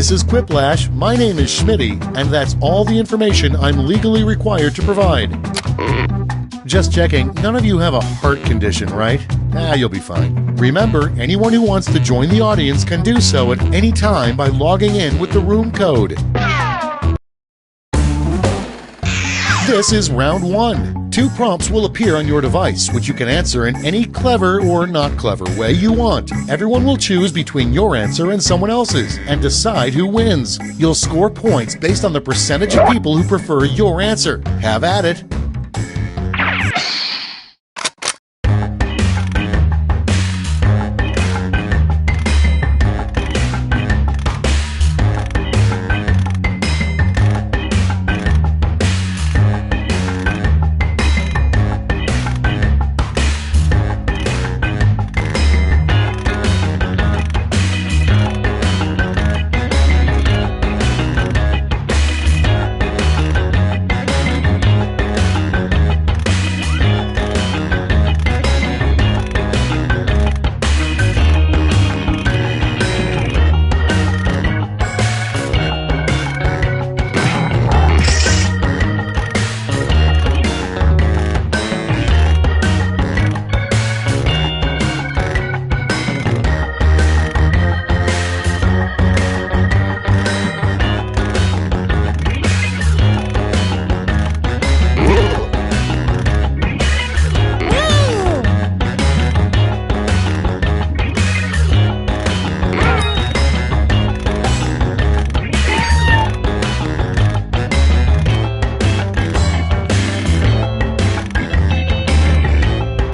This is Quiplash, my name is Schmitty, and that's all the information I'm legally required to provide. Just checking, none of you have a heart condition, right? You'll be fine. Remember, anyone who wants to join the audience can do so at any time by logging in with the room code. This is round 1. 2 prompts will appear on your device, which you can answer in any clever or not clever way you want. Everyone will choose between your answer and someone else's, and decide who wins. You'll score points based on the percentage of people who prefer your answer. Have at it!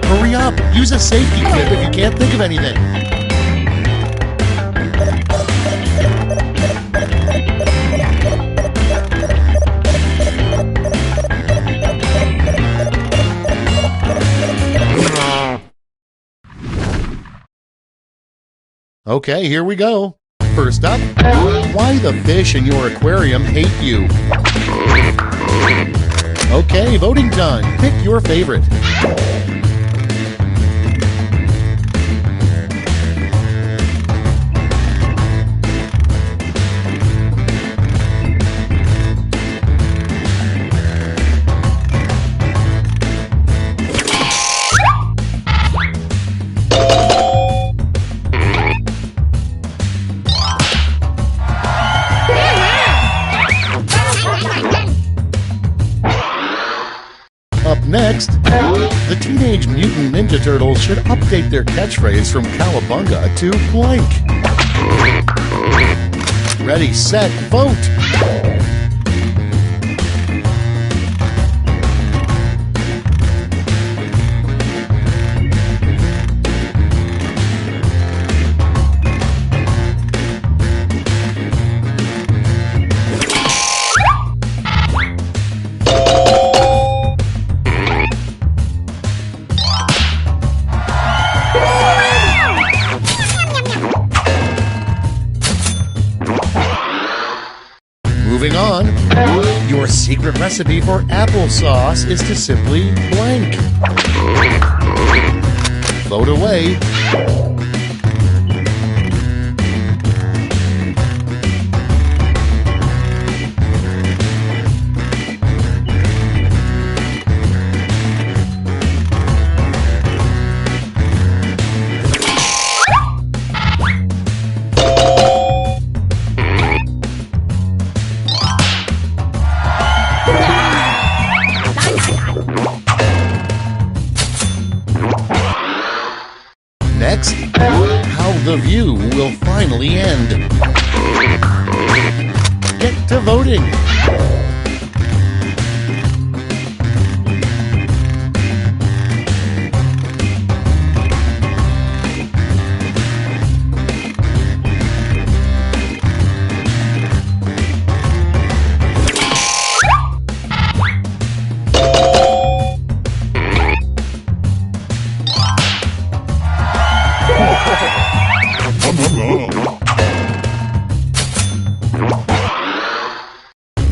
Hurry up! Use a safety tip if you can't think of anything. Okay, here we go. First up, why the fish in your aquarium hate you. Okay, voting done. Pick your favorite. Up next, the Teenage Mutant Ninja Turtles should update their catchphrase from Cowabunga to blank. Ready, set, vote! Moving on, your secret recipe for applesauce is to simply blank. Vote away. Next, how the view will finally end. Get to voting.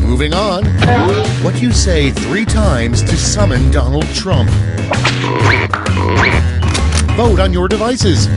Moving on, what you say 3 times to summon Donald Trump. Vote on your devices.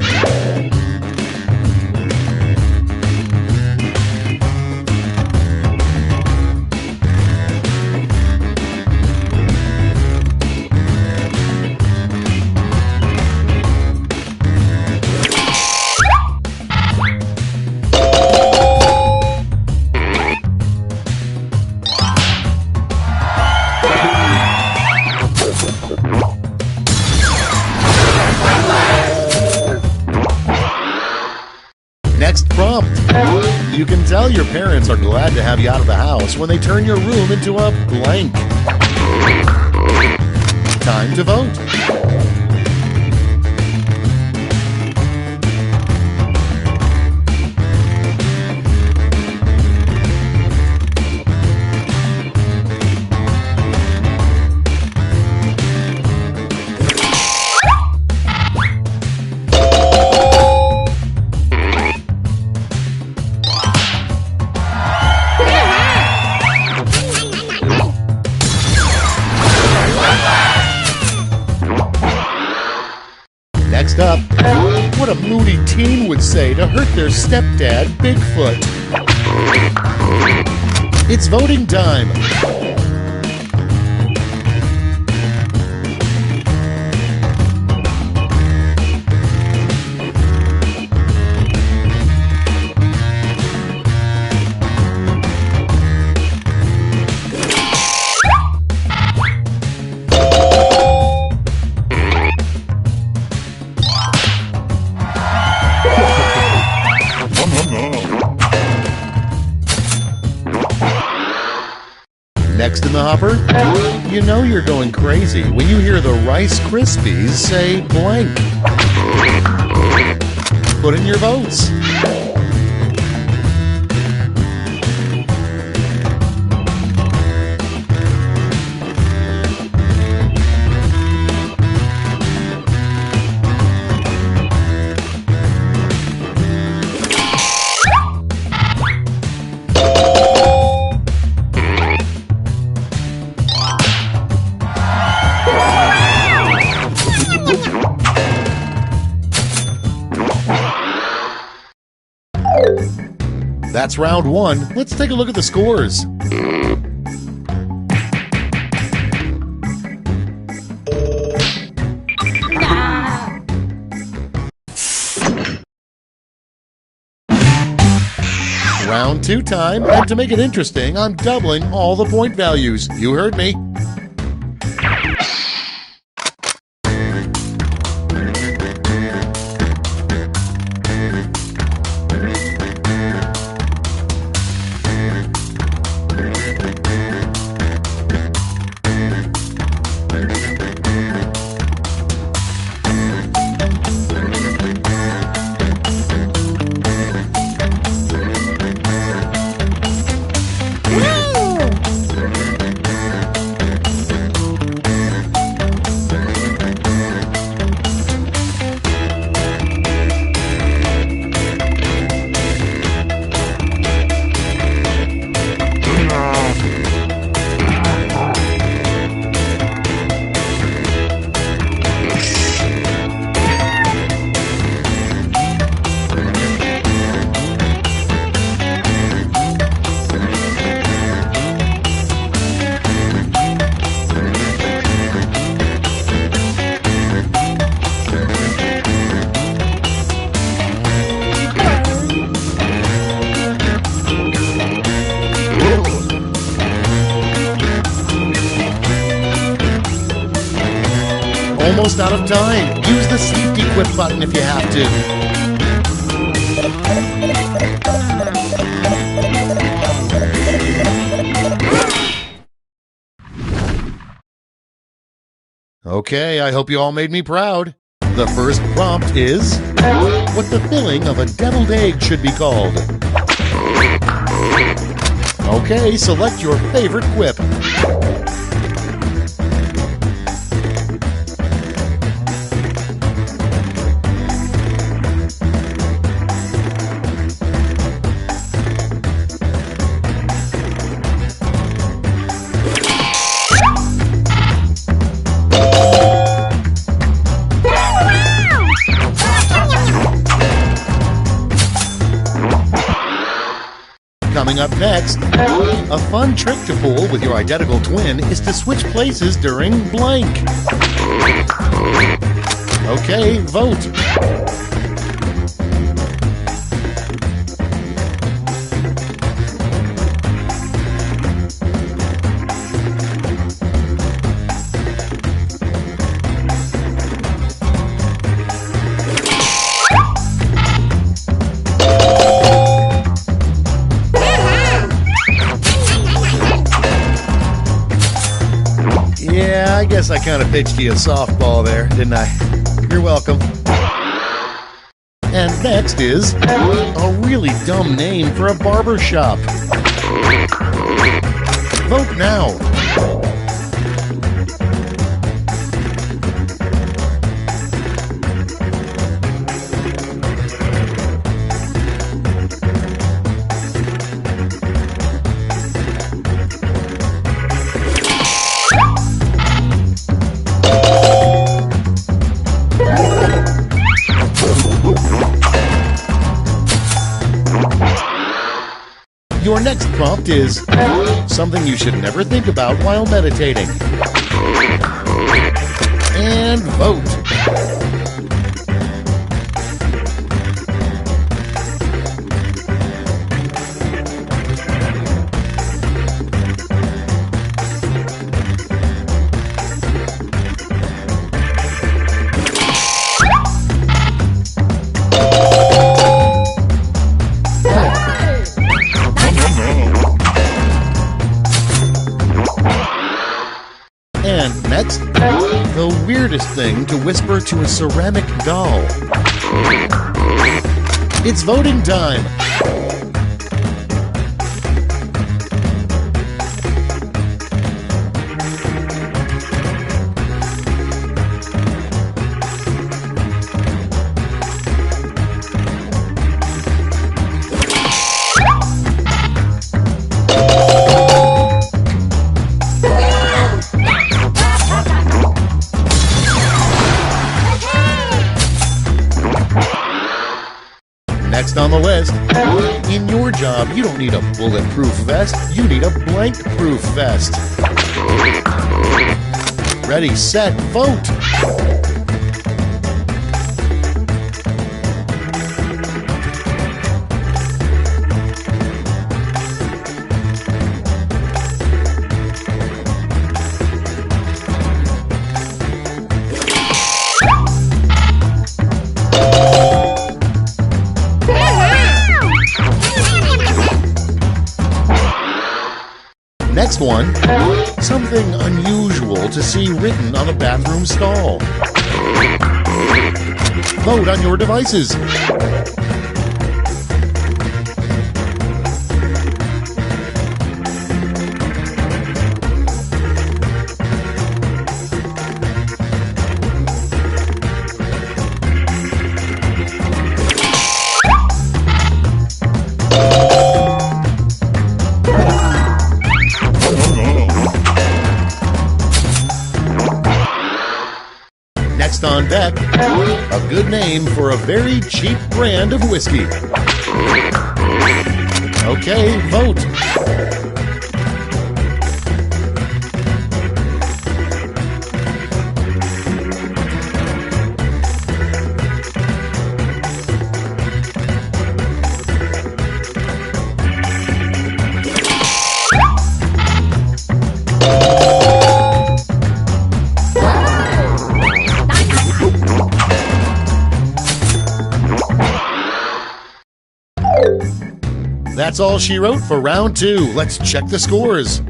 You can tell your parents are glad to have you out of the house when they turn your room into a blank. Time to vote. Next up, what a moody teen would say to hurt their stepdad, Bigfoot. It's voting time. Next in the hopper, you know you're going crazy when you hear the Rice Krispies say blank. Put in your votes. That's round one. Let's take a look at the scores. Round two time, and to make it interesting, I'm doubling all the point values. You heard me. Almost out of time. Use the safety quit button if you have to. Okay, I hope you all made me proud. The first prompt is what the filling of a deviled egg should be called. Okay, select your favorite quip. Coming up next, a fun trick to pull with your identical twin is to switch places during blank. Okay, vote. guess I kind of pitched you a softball there, didn't I? You're welcome. And next is a really dumb name for a barber shop. Vote now. Your next prompt is something you should never think about while meditating. And vote. And next, the weirdest thing to whisper to a ceramic doll. It's voting time. Next on the list, in your job, you don't need a bulletproof vest, you need a blank-proof vest. Ready, set, vote! Next one, something unusual to see written on a bathroom stall. Vote on your devices. Next on deck, a good name for a very cheap brand of whiskey. Okay, vote. That's all she wrote for round 2. Let's check the scores.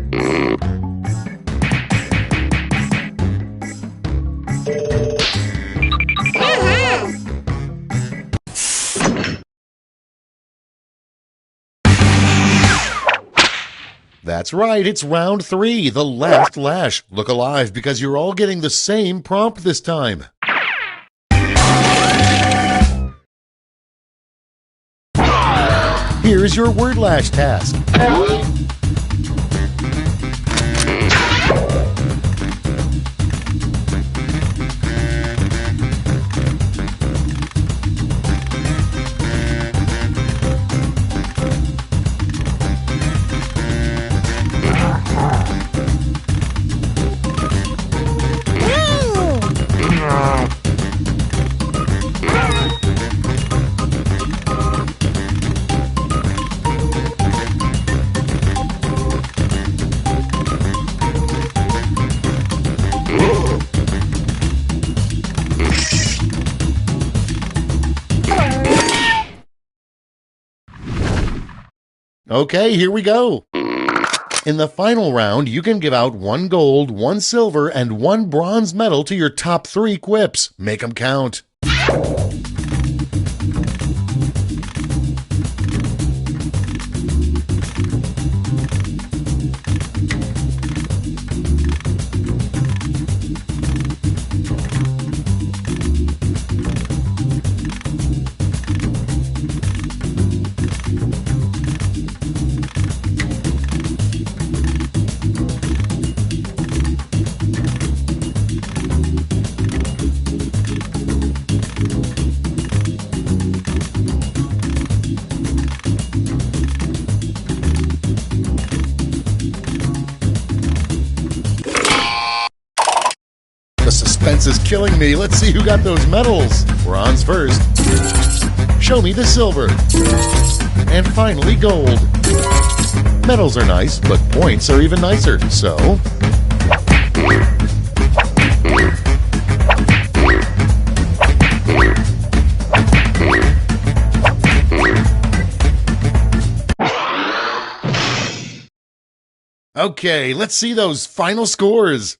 That's right, it's round 3, the last lash. Look alive because you're all getting the same prompt this time. Here's your word lash task. Okay, here we go. In the final round, you can give out 1 gold, 1 silver, and 1 bronze medal to your top 3 quips. Make 'em count. The suspense is killing me. Let's see who got those medals. Bronze first. Show me the silver. And finally, gold. Medals are nice, but points are even nicer. So, okay, let's see those final scores.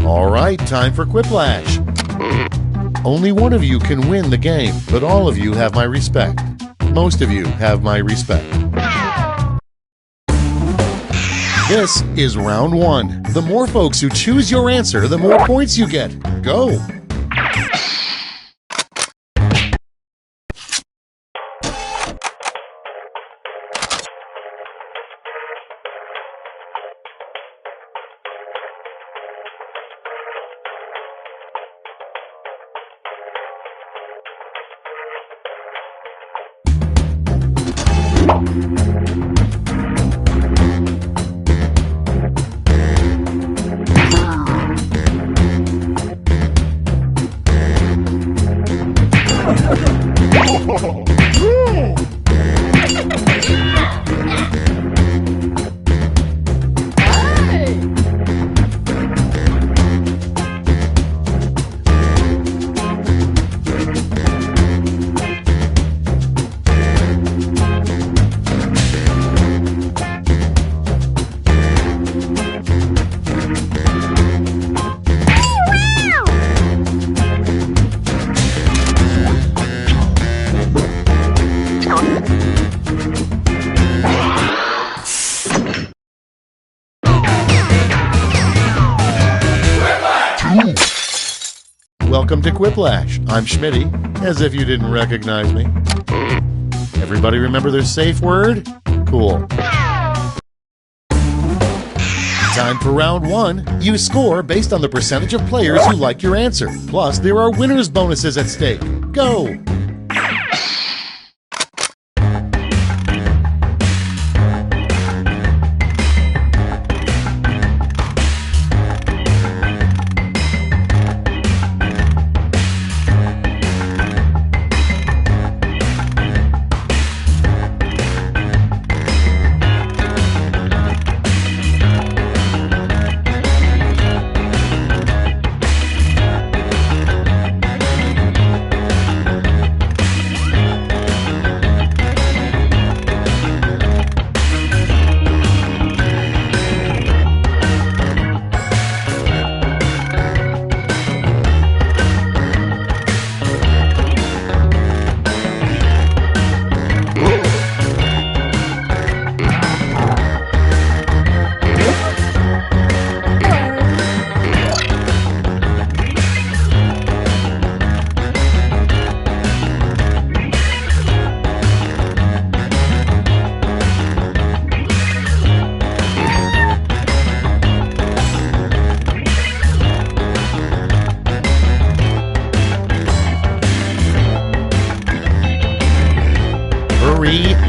All right, time for Quiplash. Only one of you can win the game, but all of you have my respect. Most of you have my respect. This is round 1. The more folks who choose your answer, the more points you get. Go! Welcome to Quiplash. I'm Schmitty, as if you didn't recognize me. Everybody remember their safe word? Cool. Time for round one. You score based on the percentage of players who like your answer. Plus, there are winner's bonuses at stake. Go!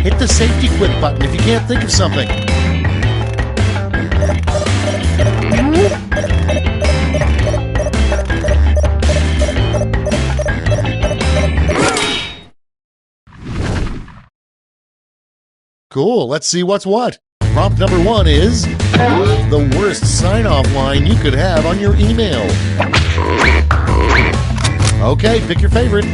Hit the safety quit button if you can't think of something. Cool, let's see what's what. Prompt number one is the worst sign-off line you could have on your email. Okay, pick your favorite.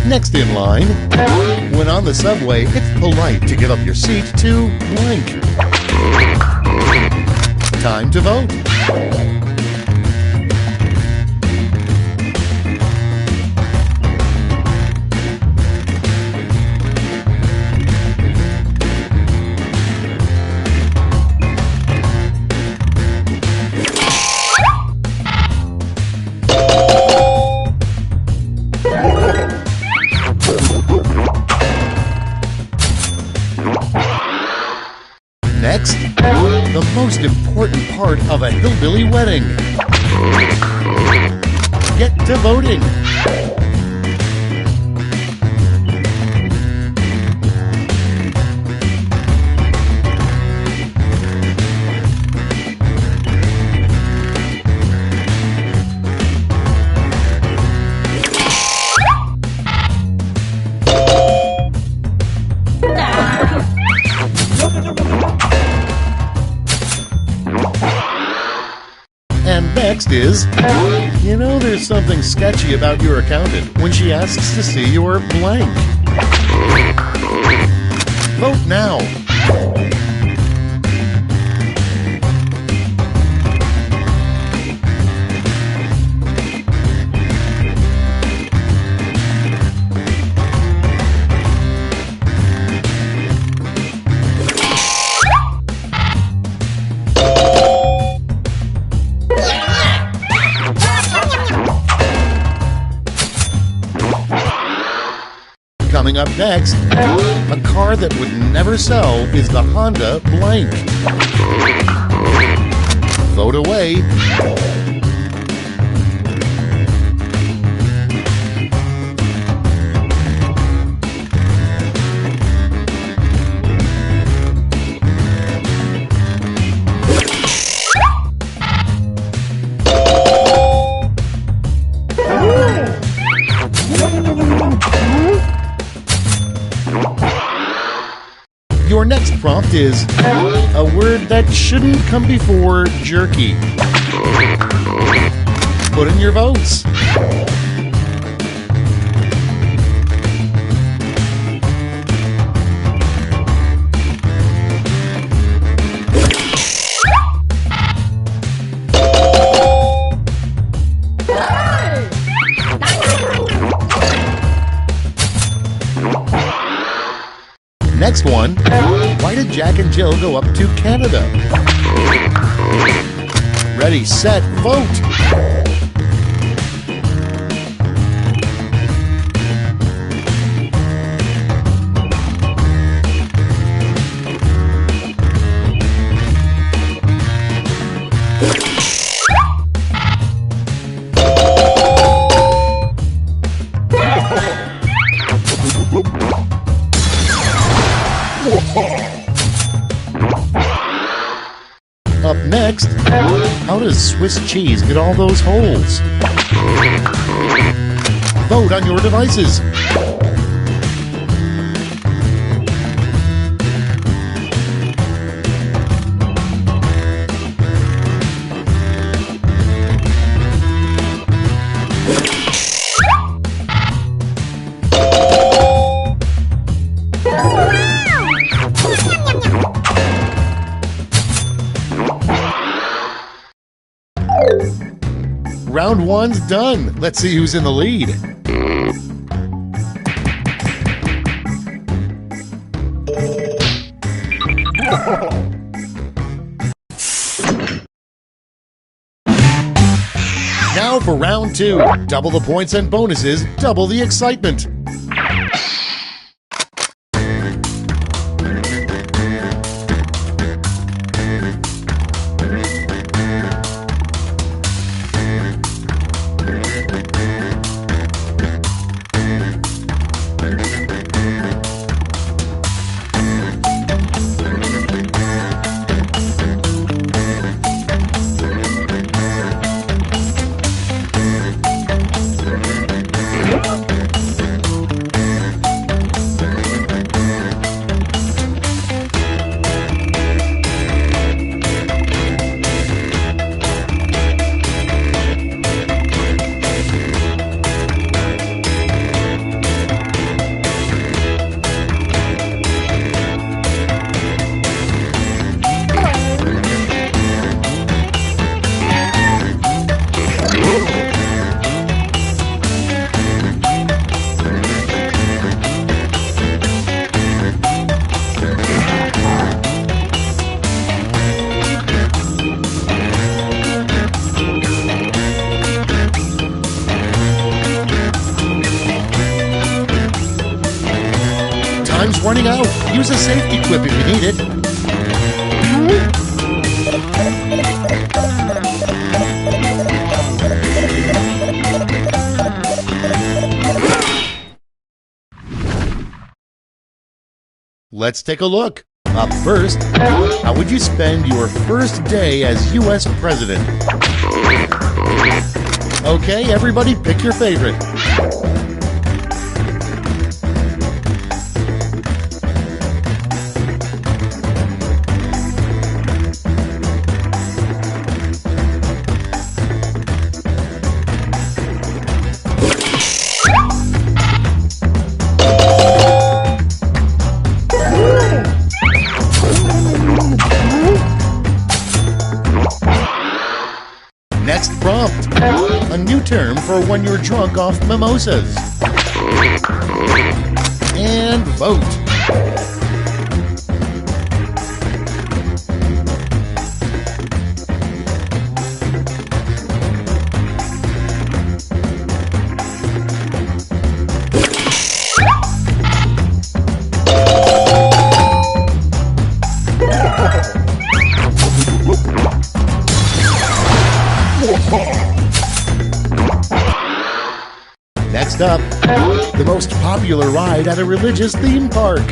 Next in line, when on the subway, it's polite to give up your seat to blank. Time to vote. Next, the most important part of a hillbilly wedding. Get to voting. And next is, you know there's something sketchy about your accountant when she asks to see your blank. Vote now. Coming up next, a car that would never sell is the Honda blank. Vote away. Your next prompt is a word that shouldn't come before jerky. Put in your votes. next one. Why did Jack and Jill go up to Canada? Ready, set, vote! Up next, how does Swiss cheese get all those holes? Vote on your devices. Round 1's done. Let's see who's in the lead. Now for round 2. Double the points and bonuses, double the excitement. Time's running out. Use a safety clip if you need it. Let's take a look. Up first, how would you spend your first day as U.S. President? Okay, everybody pick your favorite. Next prompt, a new term for when you're drunk off mimosas. And vote. Next up, the most popular ride at a religious theme park.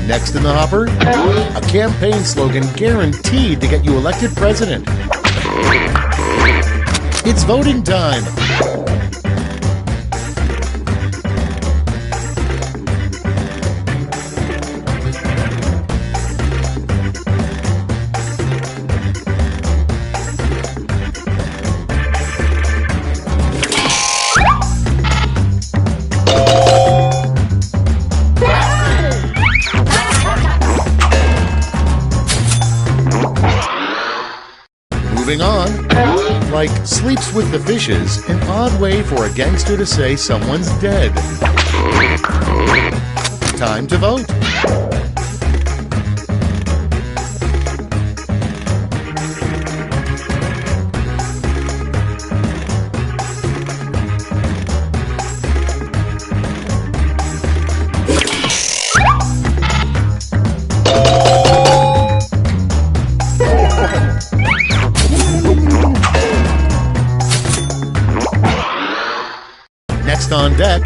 Next in the hopper, a campaign slogan guaranteed to get you elected president. It's voting time. Moving on, like sleeps with the fishes, an odd way for a gangster to say someone's dead. Time to vote. Next on deck,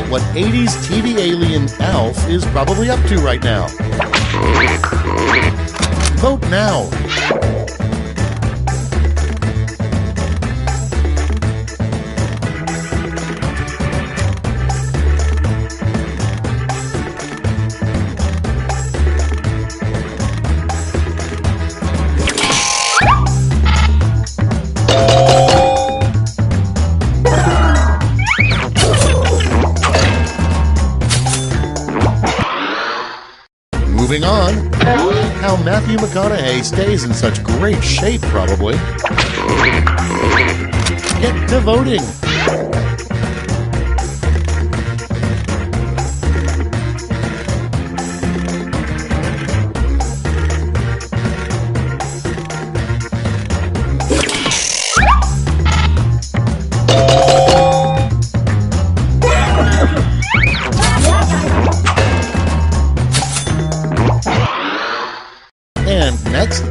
what 80s TV alien Alf is probably up to right now. Vote now. Moving on, how Matthew McConaughey stays in such great shape, probably. Get to voting. And next,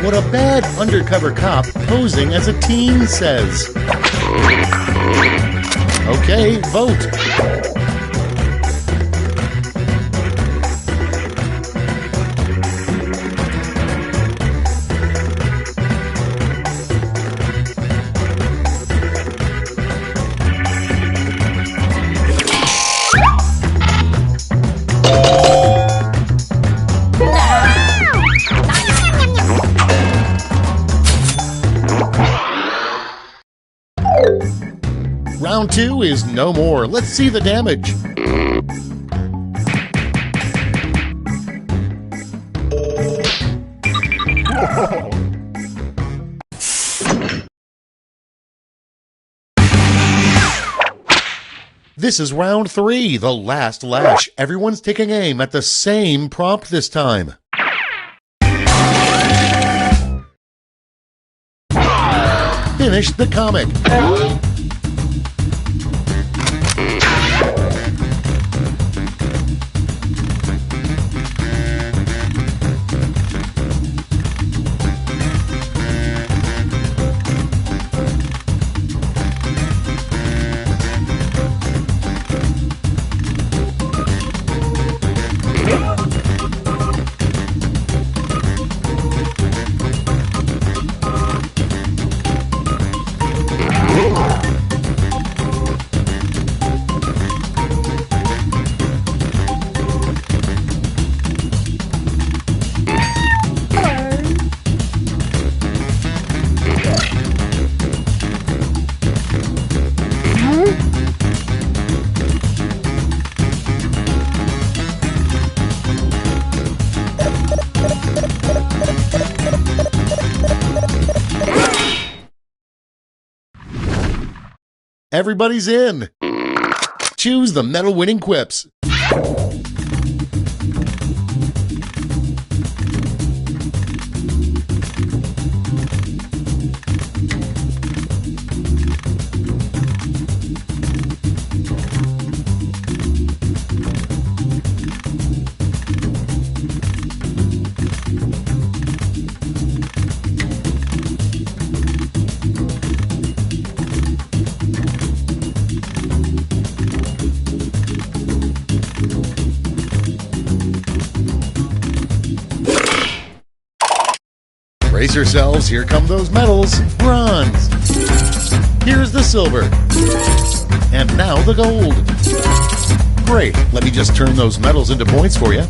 what a bad undercover cop posing as a teen says. Okay, vote. Round 2 is no more. Let's see the damage. This is round 3, the last lash. Everyone's taking aim at the same prompt this time. Finish the comic. Everybody's in. Choose the medal-winning quips. Brace yourselves, here come those medals. Bronze. Here's the silver. And now the gold. Great, let me just turn those medals into points for you.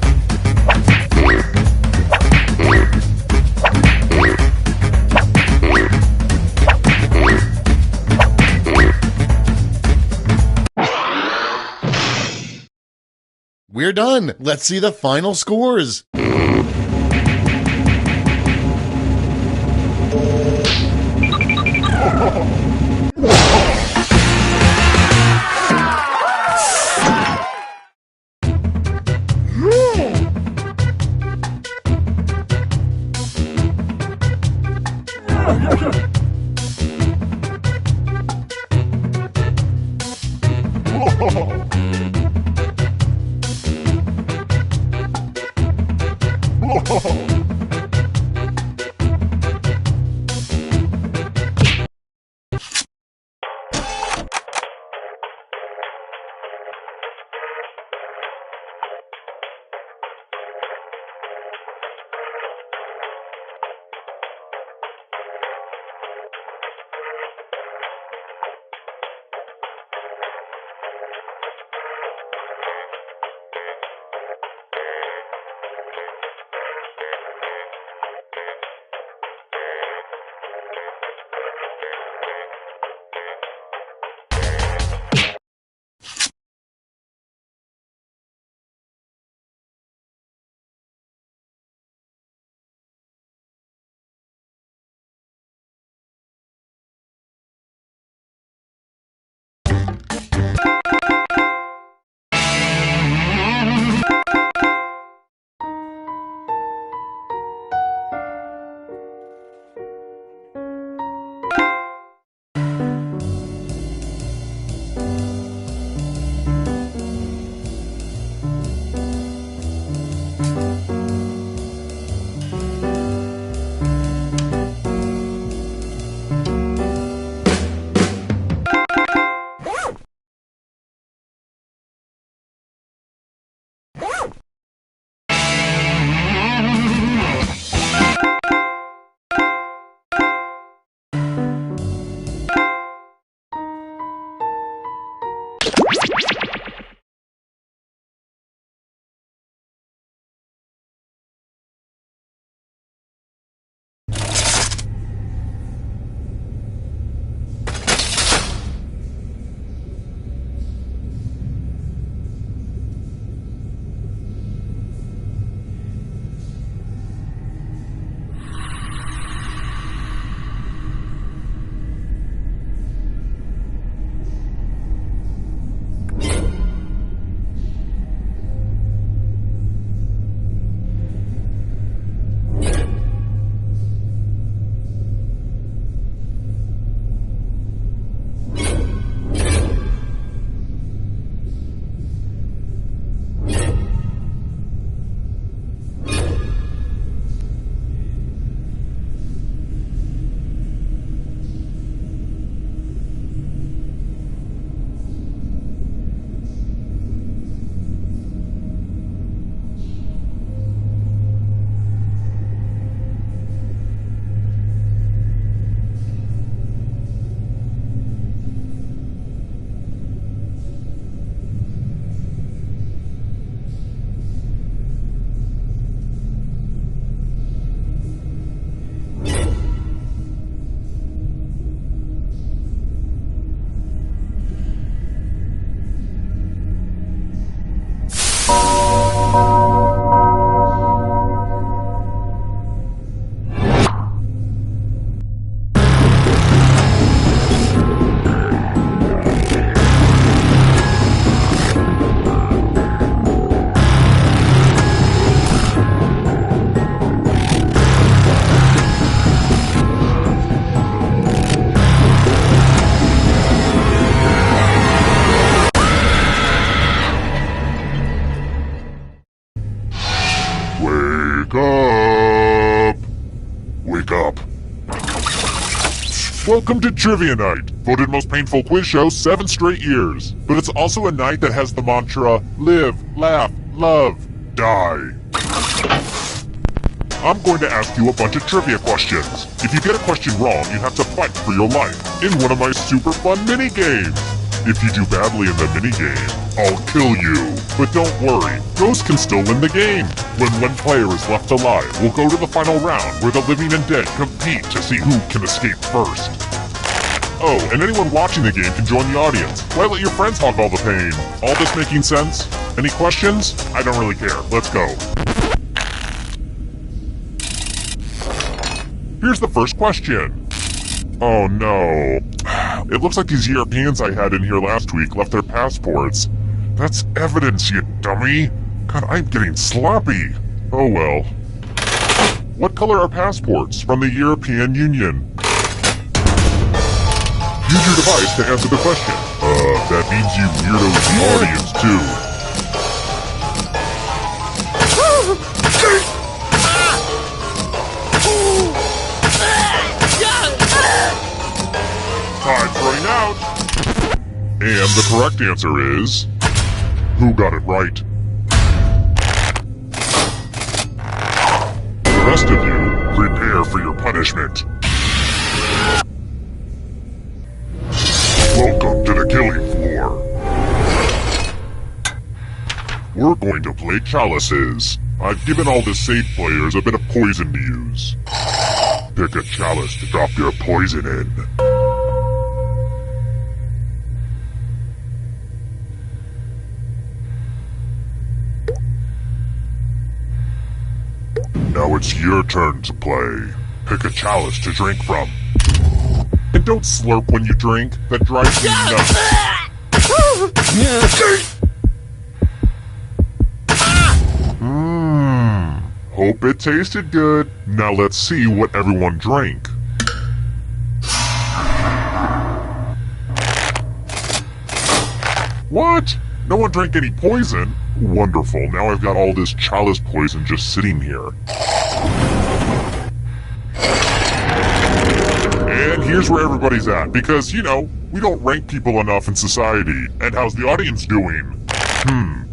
We're done. Let's see the final scores. Welcome to Trivia Night, voted most painful quiz show 7 straight years. But it's also a night that has the mantra, live, laugh, love, die. I'm going to ask you a bunch of trivia questions. If you get a question wrong, you have to fight for your life in one of my super fun mini-games. If you do badly in the mini-game, I'll kill you. But don't worry, ghosts can still win the game. When one player is left alive, we'll go to the final round where the living and dead compete to see who can escape first. Oh, and anyone watching the game can join the audience. Why let your friends hog all the pain? All this making sense? Any questions? I don't really care. Let's go. Here's the first question. Oh no. It looks like these Europeans I had in here last week left their passports. That's evidence, you dummy. God, I'm getting sloppy. Oh well. What color are passports from the European Union? Use your device to answer the question. That means you weirdos in the audience too. Time's running out. And the correct answer is... Who got it right? The rest of you, prepare for your punishment. Welcome to the killing floor. We're going to play chalices. I've given all the safe players a bit of poison to use. Pick a chalice to drop your poison in. Now it's your turn to play. Pick a chalice to drink from. And don't slurp when you drink. That drives me nuts. Hope it tasted good. Now let's see what everyone drank. What? No one drank any poison? Wonderful. Now I've got all this chalice poison just sitting here. And here's where everybody's at, because, you know, we don't rank people enough in society. And how's the audience doing?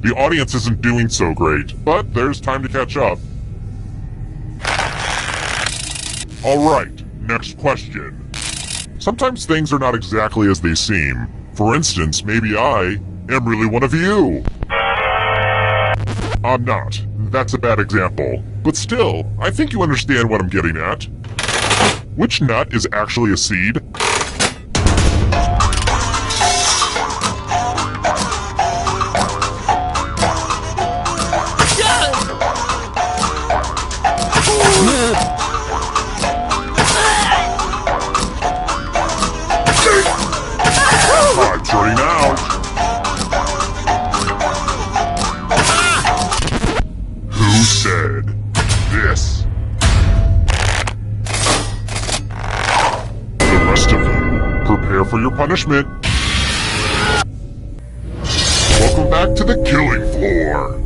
The audience isn't doing so great, but there's time to catch up. Alright, next question. Sometimes things are not exactly as they seem. For instance, maybe I am really one of you. I'm not. That's a bad example. But still, I think you understand what I'm getting at. Which nut is actually a seed? Time's running out. Who said this? The rest of you, prepare for your punishment. Welcome back to the killing floor.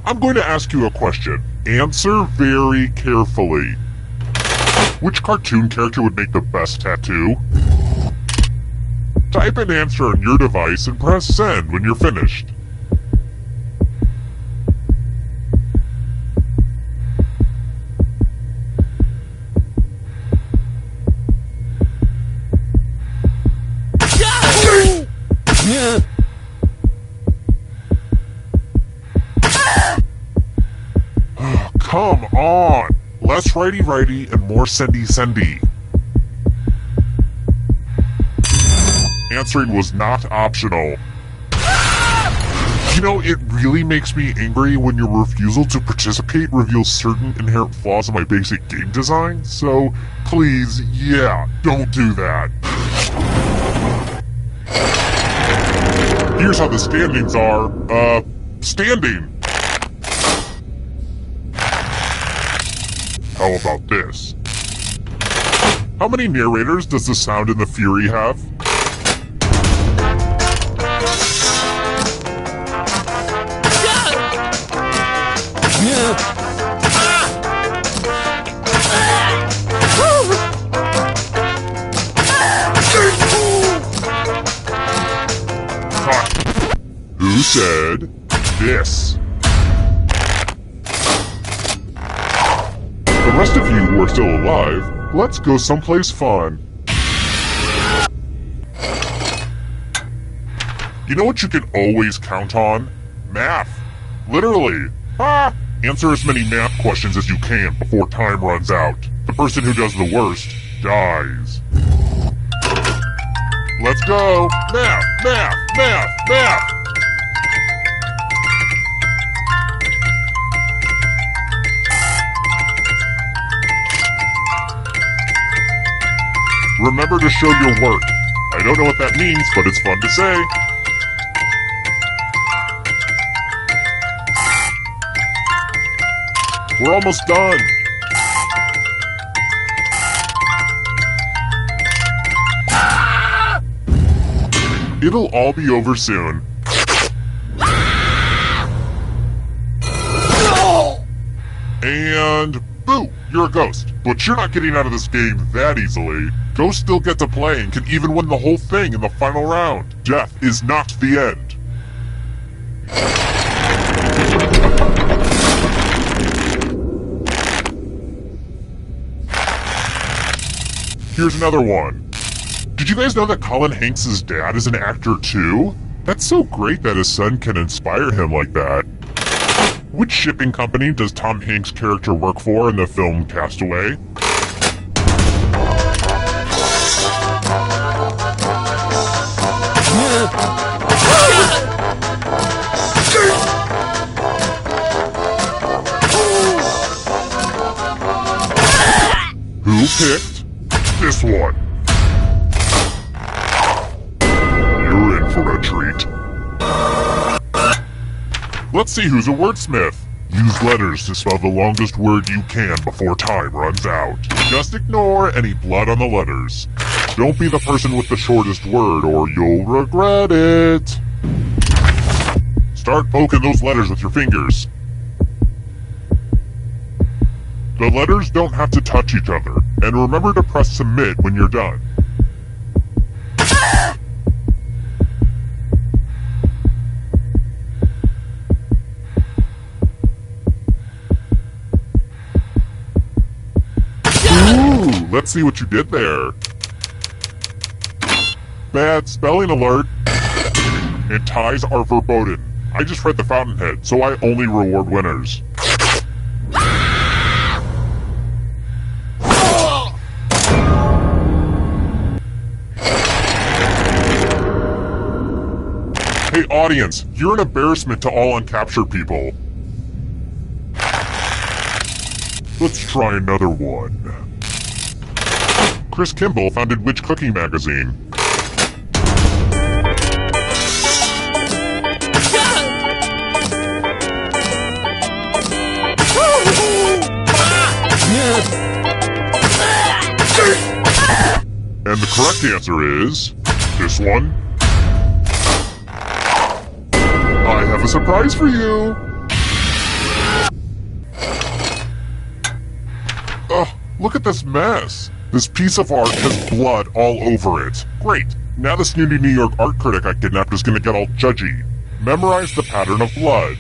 I'm going to ask you a question. Answer very carefully. Which cartoon character would make the best tattoo? Type an answer on your device and press send when you're finished. Come on! Less righty-righty and more sendy-sendy. Answering was not optional. You know, it really makes me angry when your refusal to participate reveals certain inherent flaws in my basic game design, so please, yeah, don't do that. Here's how the standings are. Standing. How about this? How many narrators does the Sound and the Fury have? said this. The rest of you who are still alive, let's go someplace fun. You know what you can always count on? Math. Literally. Answer as many math questions as you can before time runs out. The person who does the worst dies. Let's go! Math! Math! Math! Math! Remember to show your work. I don't know what that means, but it's fun to say. We're almost done. It'll all be over soon. And boo! You're a ghost. But you're not getting out of this game that easily. Ghosts still get to play and can even win the whole thing in the final round. Death is not the end. Here's another one. Did you guys know that Colin Hanks' dad is an actor too? That's so great that his son can inspire him like that. Which shipping company does Tom Hanks' character work for in the film Castaway? Who picked this one? You're in for a treat. Let's see who's a wordsmith. Use letters to spell the longest word you can before time runs out. Just ignore any blood on the letters. Don't be the person with the shortest word or you'll regret it. Start poking those letters with your fingers. The letters don't have to touch each other, and remember to press submit when you're done. Ooh, let's see what you did there. Bad spelling alert. And ties are verboten. I just read the Fountainhead, so I only reward winners. Hey audience, you're an embarrassment to all uncaptured people. Let's try another one. Chris Kimball founded which cooking magazine? And the correct answer is this one. I have a surprise for you! Ugh, look at this mess. This piece of art has blood all over it. Great. Now the snooty New York art critic I kidnapped is gonna get all judgy. Memorize the pattern of blood.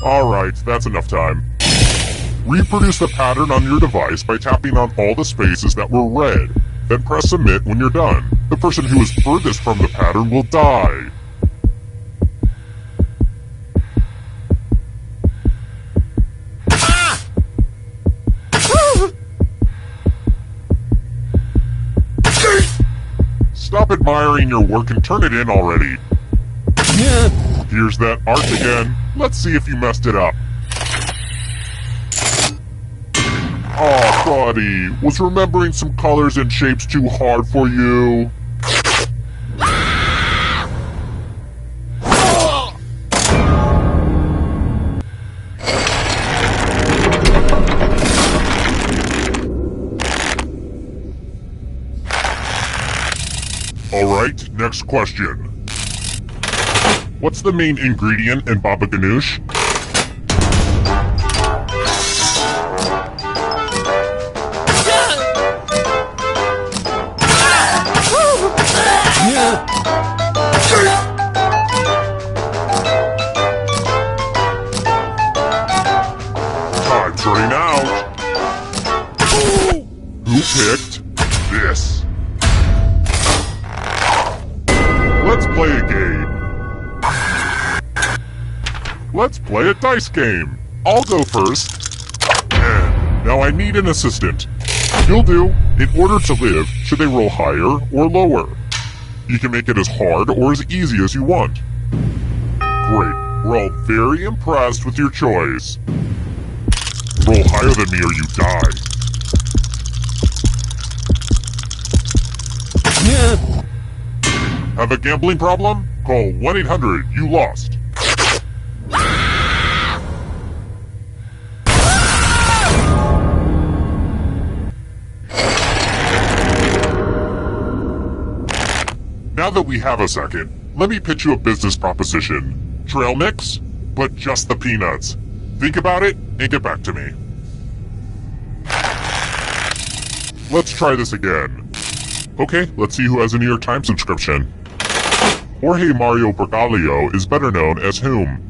Alright, that's enough time. Reproduce the pattern on your device by tapping on all the spaces that were red. Then press submit when you're done. The person who is furthest from the pattern will die. Stop admiring your work and turn it in already. Here's that art again. Let's see if you messed it up. Aw, buddy, was remembering some colors and shapes too hard for you? Alright, next question. What's the main ingredient in baba ganoush? Time's running out. Who picked this? Let's play a game. Let's play a dice game. I'll go first. And now I need an assistant. You'll do. In order to live, should they roll higher or lower? You can make it as hard or as easy as you want. Great. We're all very impressed with your choice. Roll higher than me or you die. Have a gambling problem? Call 1-800-YOU-LOST. Now that we have a second, let me pitch you a business proposition. Trail mix, but just the peanuts. Think about it and get back to me. Let's try this again. Okay, let's see who has a New York Times subscription. Jorge Mario Bergoglio is better known as whom?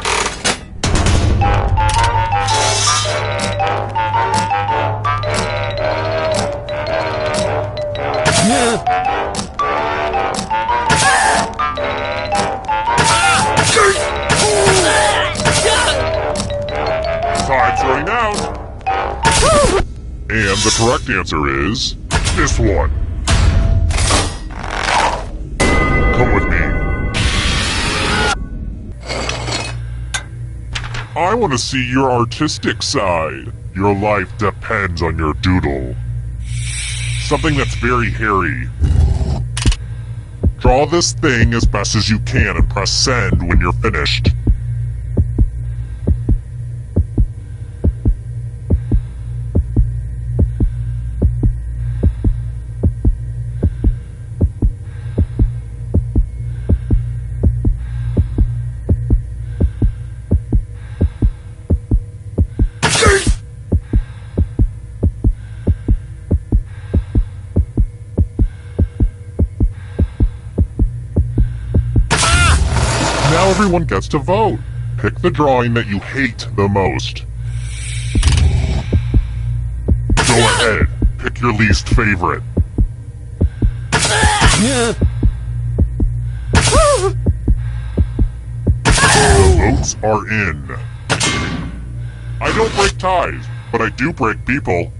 Time's running out. And the correct answer is this one. Come with me. I want to see your artistic side. Your life depends on your doodle. Something that's very hairy. Draw this thing as best as you can and press send when you're finished. Now everyone gets to vote. Pick the drawing that you hate the most. Go ahead, pick your least favorite. The votes are in. I don't break ties, but I do break people.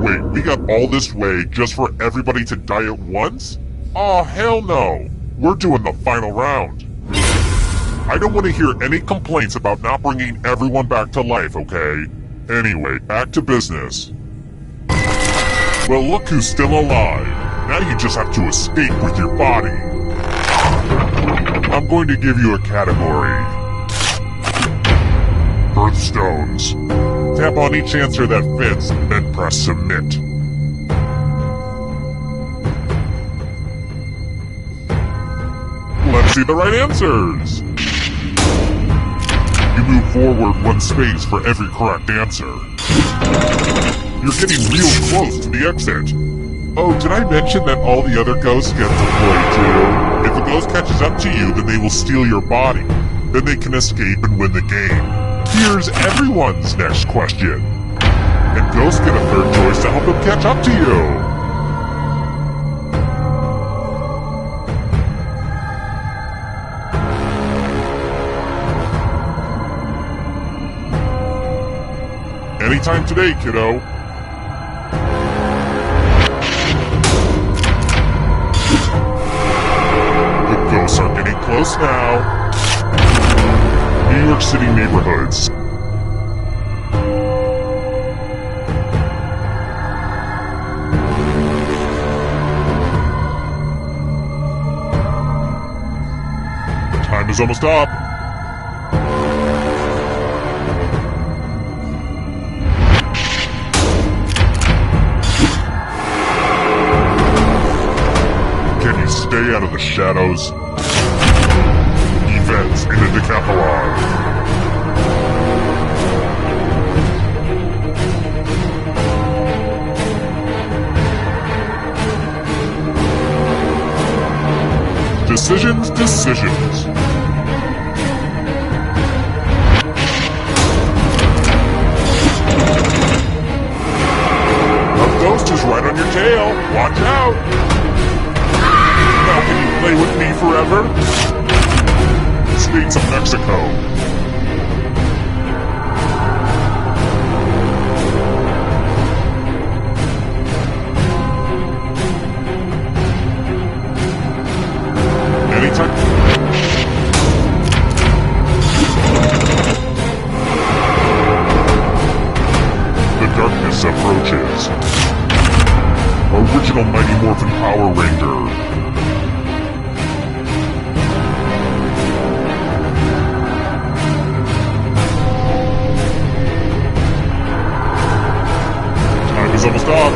Wait, we got all this way just for everybody to die at once? Aw, hell no. We're doing the final round. I don't want to hear any complaints about not bringing everyone back to life, okay? Anyway, back to business. Well, look who's still alive. Now you just have to escape with your body. I'm going to give you a category. Birthstones. Tap on each answer that fits, then press submit. Let's see the right answers. You move forward one space for every correct answer. You're getting real close to the exit. Oh, did I mention that all the other ghosts get to play too? If a ghost catches up to you, then they will steal your body. Then they can escape and win the game. Here's everyone's next question. And ghosts get a third choice to help them catch up to you. Anytime today, kiddo. The ghosts are getting close now. New York City neighborhoods. Time is almost up. Stay out of the shadows. Events in the Decathlon. Decisions, decisions. A ghost is right on your tail. Watch out. Now can you play with me forever? States of Mexico. Anytime. The darkness approaches. Original Mighty Morphin Power Ranger. Time is almost up.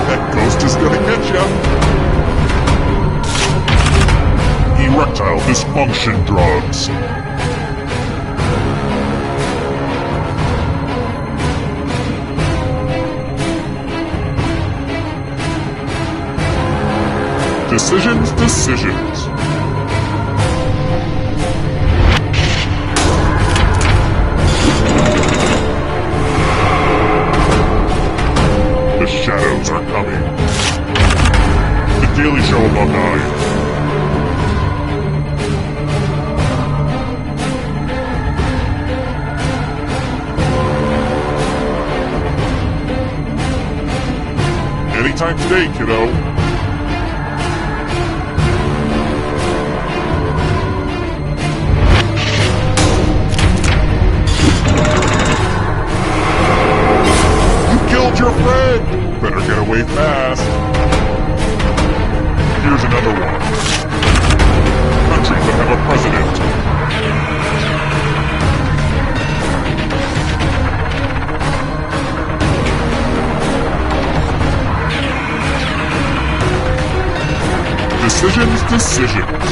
That ghost is gonna get ya! Erectile dysfunction drugs. Decisions, decisions. The shadows are coming. The Daily Show alumni. Anytime today, kiddo. You killed your friend! Better get away fast. Here's another one. Countries that have a president. Decisions, decisions.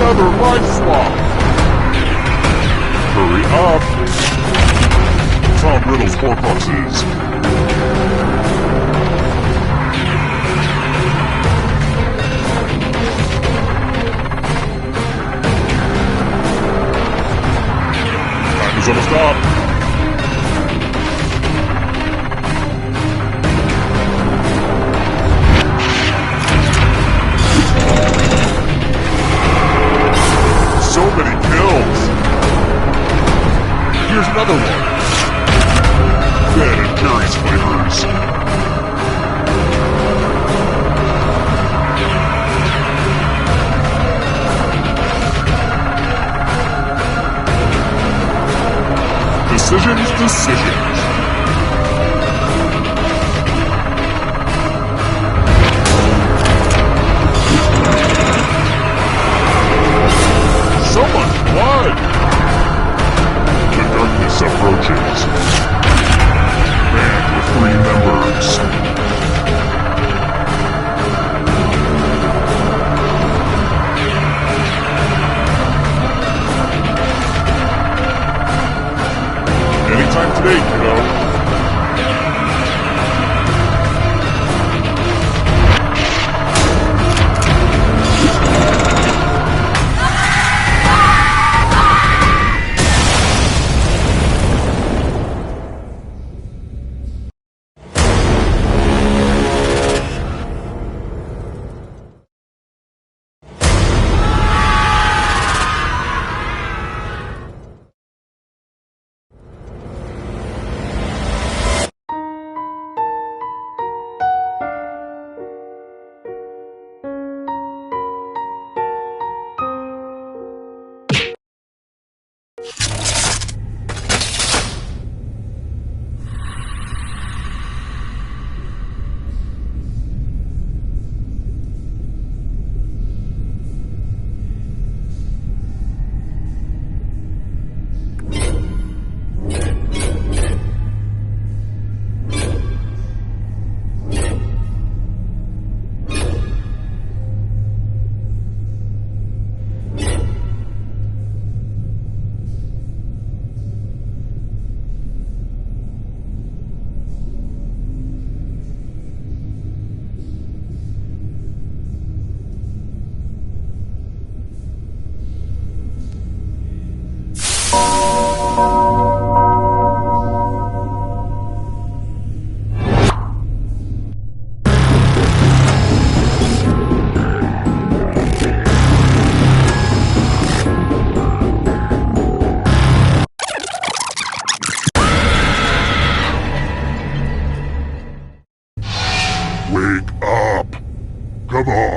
Another life swap. Hurry up. Tom Riddle's Horcruxes. Time is almost up. So many kills! Here's another one! Ben and Jerry's flavors. Decisions, decisions. So much blood! The darkness approaches. Band with 3 members. Anytime today, kiddo.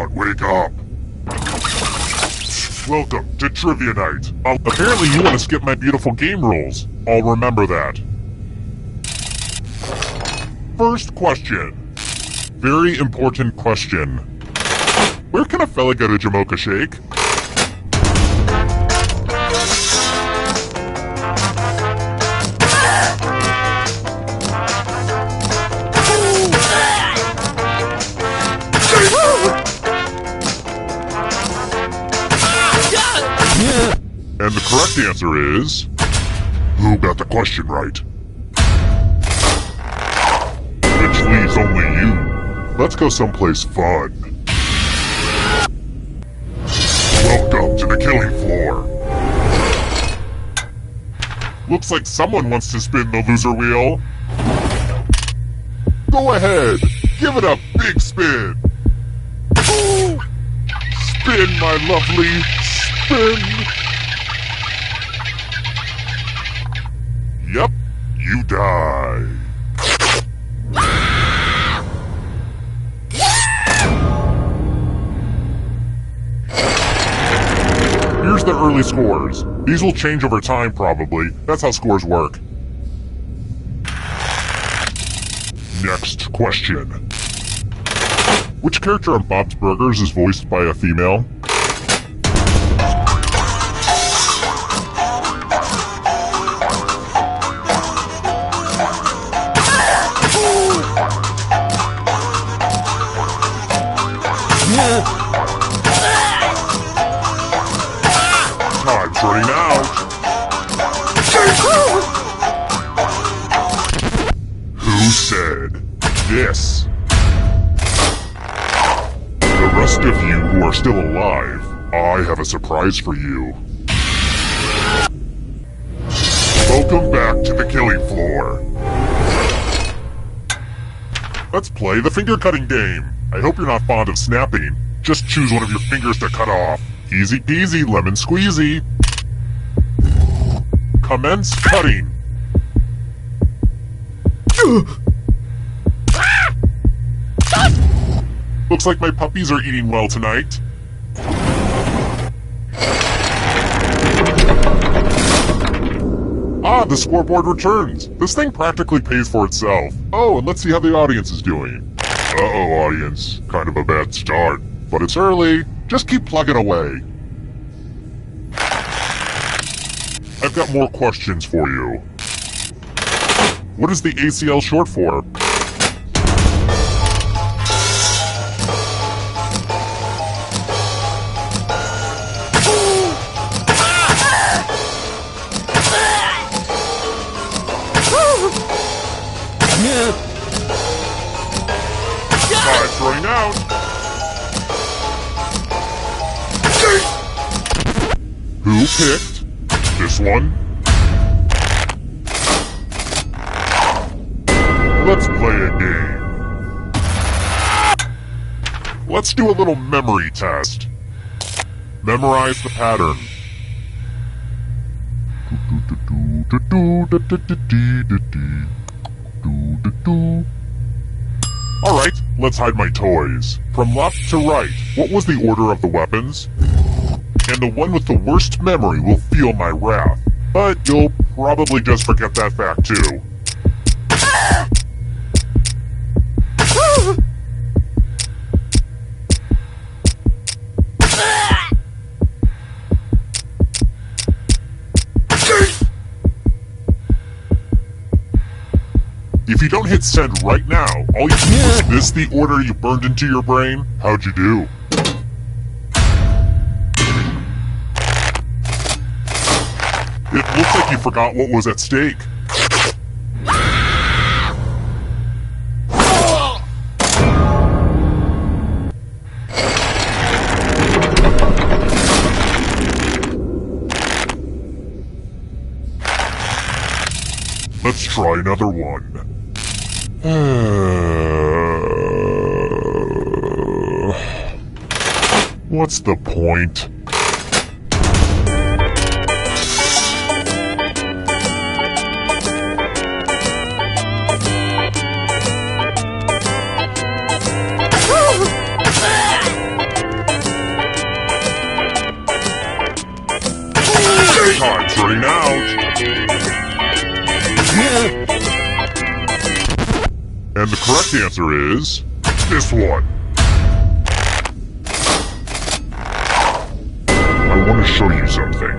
on, wake up! Welcome to Trivia Night. Apparently you want to skip my beautiful game rules. I'll remember that. First question. Very important question. Where can a fella get a Jamocha shake? And the correct answer is... Who got the question right? Which leaves only you. Let's go someplace fun. Welcome to the killing floor. Looks like someone wants to spin the loser wheel. Go ahead, give it a big spin. Spin, my lovely, spin. Yep, you die. Here's the early scores. These will change over time, probably. That's how scores work. Next question. Which character on Bob's Burgers is voiced by a female? Time's running out. Who said this? The rest of you who are still alive, I have a surprise for you. Welcome back to the killing floor. Let's play the finger cutting game. I hope you're not fond of snapping. Just choose one of your fingers to cut off. Easy peasy, lemon squeezy. Commence cutting. Looks like my puppies are eating well tonight. Ah, the scoreboard returns. This thing practically pays for itself. Oh, and let's see how the audience is doing. Uh-oh, audience. Kind of a bad start. But it's early. Just keep plugging away. I've got more questions for you. What is the ACL short for? Time's running out. Who picked this one? Let's play a game. Let's do a little memory test. Memorize the pattern. Alright, let's hide my toys. From left to right, what was the order of the weapons? And the one with the worst memory will feel my wrath. But you'll probably just forget that fact too. If you don't hit send right now, all you do is miss the order you burned into your brain. How'd you do? It looks like you forgot what was at stake. Let's try another one. What's the point? Time's running out. And the correct answer is this one. I want to show you something.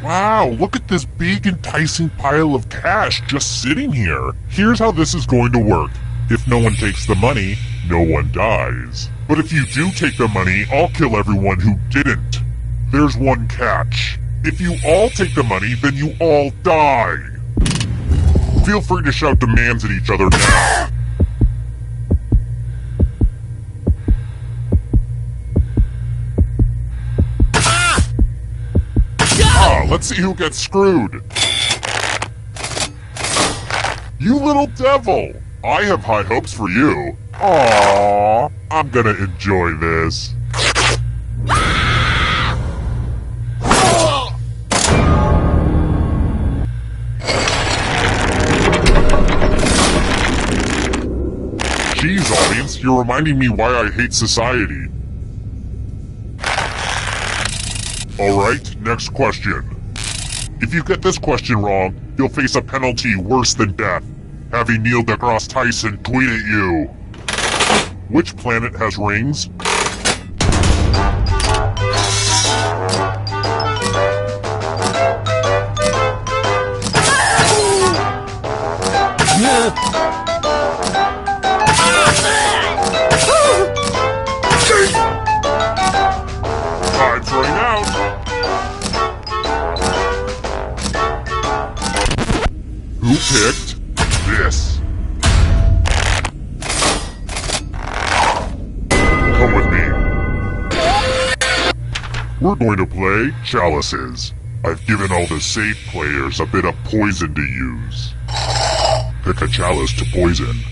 Wow, look at this big enticing pile of cash just sitting here. Here's how this is going to work. If no one takes the money, no one dies. But if you do take the money, I'll kill everyone who didn't. There's one catch. If you all take the money, then you all die. Feel free to shout demands at each other now. Let's see who gets screwed. You little devil! I have high hopes for you. Aww, I'm gonna enjoy this. Jeez, audience, you're reminding me why I hate society. Alright, next question. If you get this question wrong, you'll face a penalty worse than death. Having Neil deGrasse Tyson tweet at you. Which planet has rings? Time's running out. Who picked this? Come with me. We're going to play Chalices. I've given all the safe players a bit of poison to use. Pick a chalice to poison.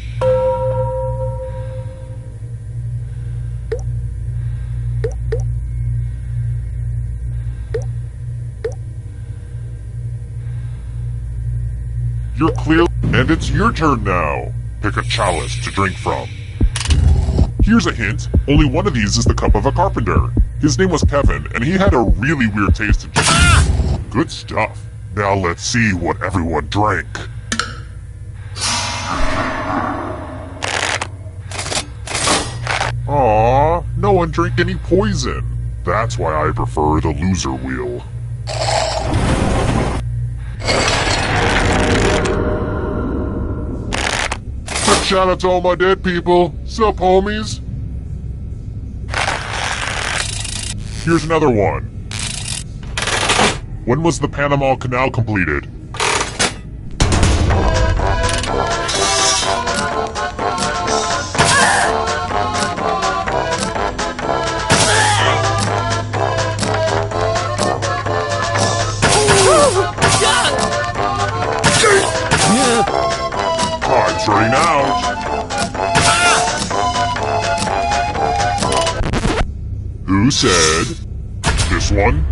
You're clear, and it's your turn now. Pick a chalice to drink from. Here's a hint, only one of these is the cup of a carpenter. His name was Kevin, and he had a really weird taste in cheese. Good stuff. Now let's see what everyone drank. Aww, no one drank any poison. That's why I prefer the loser wheel. Shout out to all my dead people. Sup, homies? Here's another one. When was the Panama Canal completed? Time's running out. Who said this one?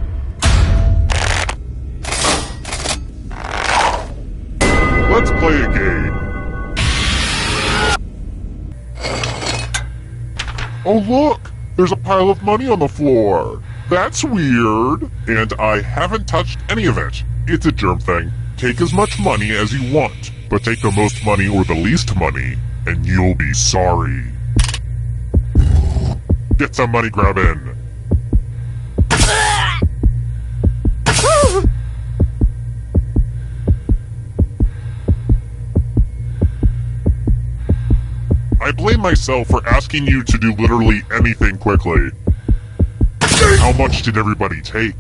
Let's play a game. Oh look! There's a pile of money on the floor. That's weird. And I haven't touched any of it. It's a germ thing. Take as much money as you want, but take the most money or the least money, and you'll be sorry. Get some money grabbing. I blame myself for asking you to do literally anything quickly. How much did everybody take?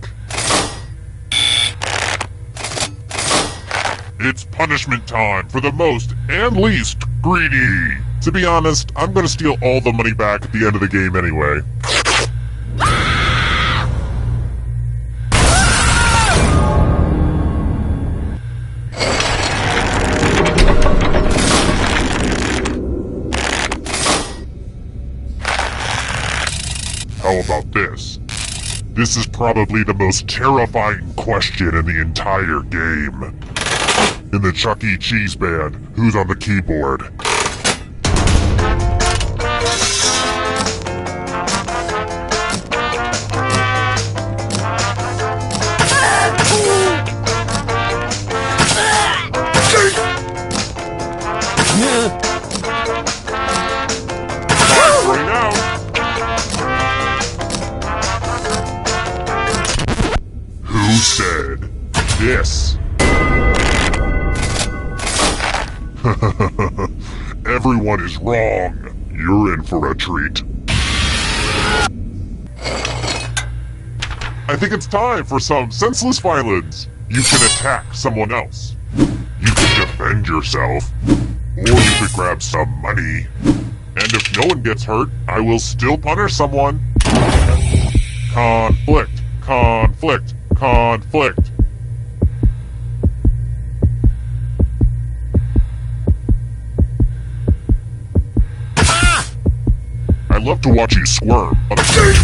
It's punishment time for the most and least greedy. To be honest, I'm gonna steal all the money back at the end of the game anyway. How about this? This is probably the most terrifying question in the entire game. In the Chuck E. Cheese band, who's on the keyboard? this. Everyone is wrong. You're in for a treat. I think it's time for some senseless violence. You can attack someone else. You can defend yourself. Or you could grab some money. And if no one gets hurt, I will still punish someone. Conflict, conflict, conflict. I love to watch you squirm, but I can't.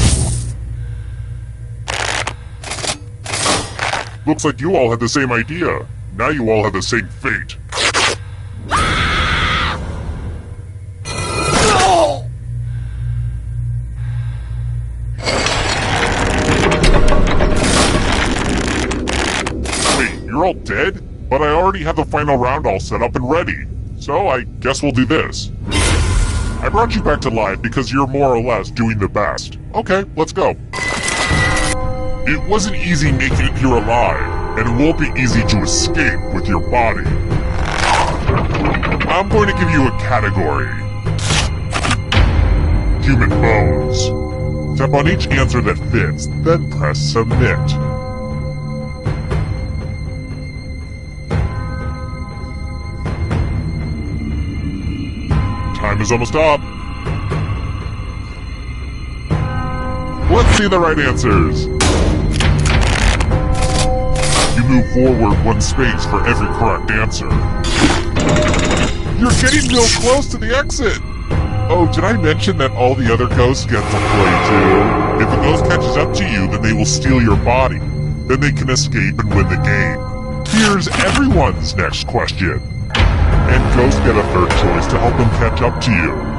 Looks like you all had the same idea. Now you all have the same fate. Wait, you're all dead? But I already have the final round all set up and ready. So I guess we'll do this. I brought you back to life because you're more or less doing the best. Okay, let's go. It wasn't easy making it here alive, and it won't be easy to escape with your body. I'm going to give you a category. Human bones. Tap on each answer that fits, then press submit. Time is almost up. Let's see the right answers. You move forward one space for every correct answer. You're getting real close to the exit! Oh, did I mention that all the other ghosts get to play too? If the ghost catches up to you, then they will steal your body. Then they can escape and win the game. Here's everyone's next question. And ghosts get a third choice to help them catch up to you.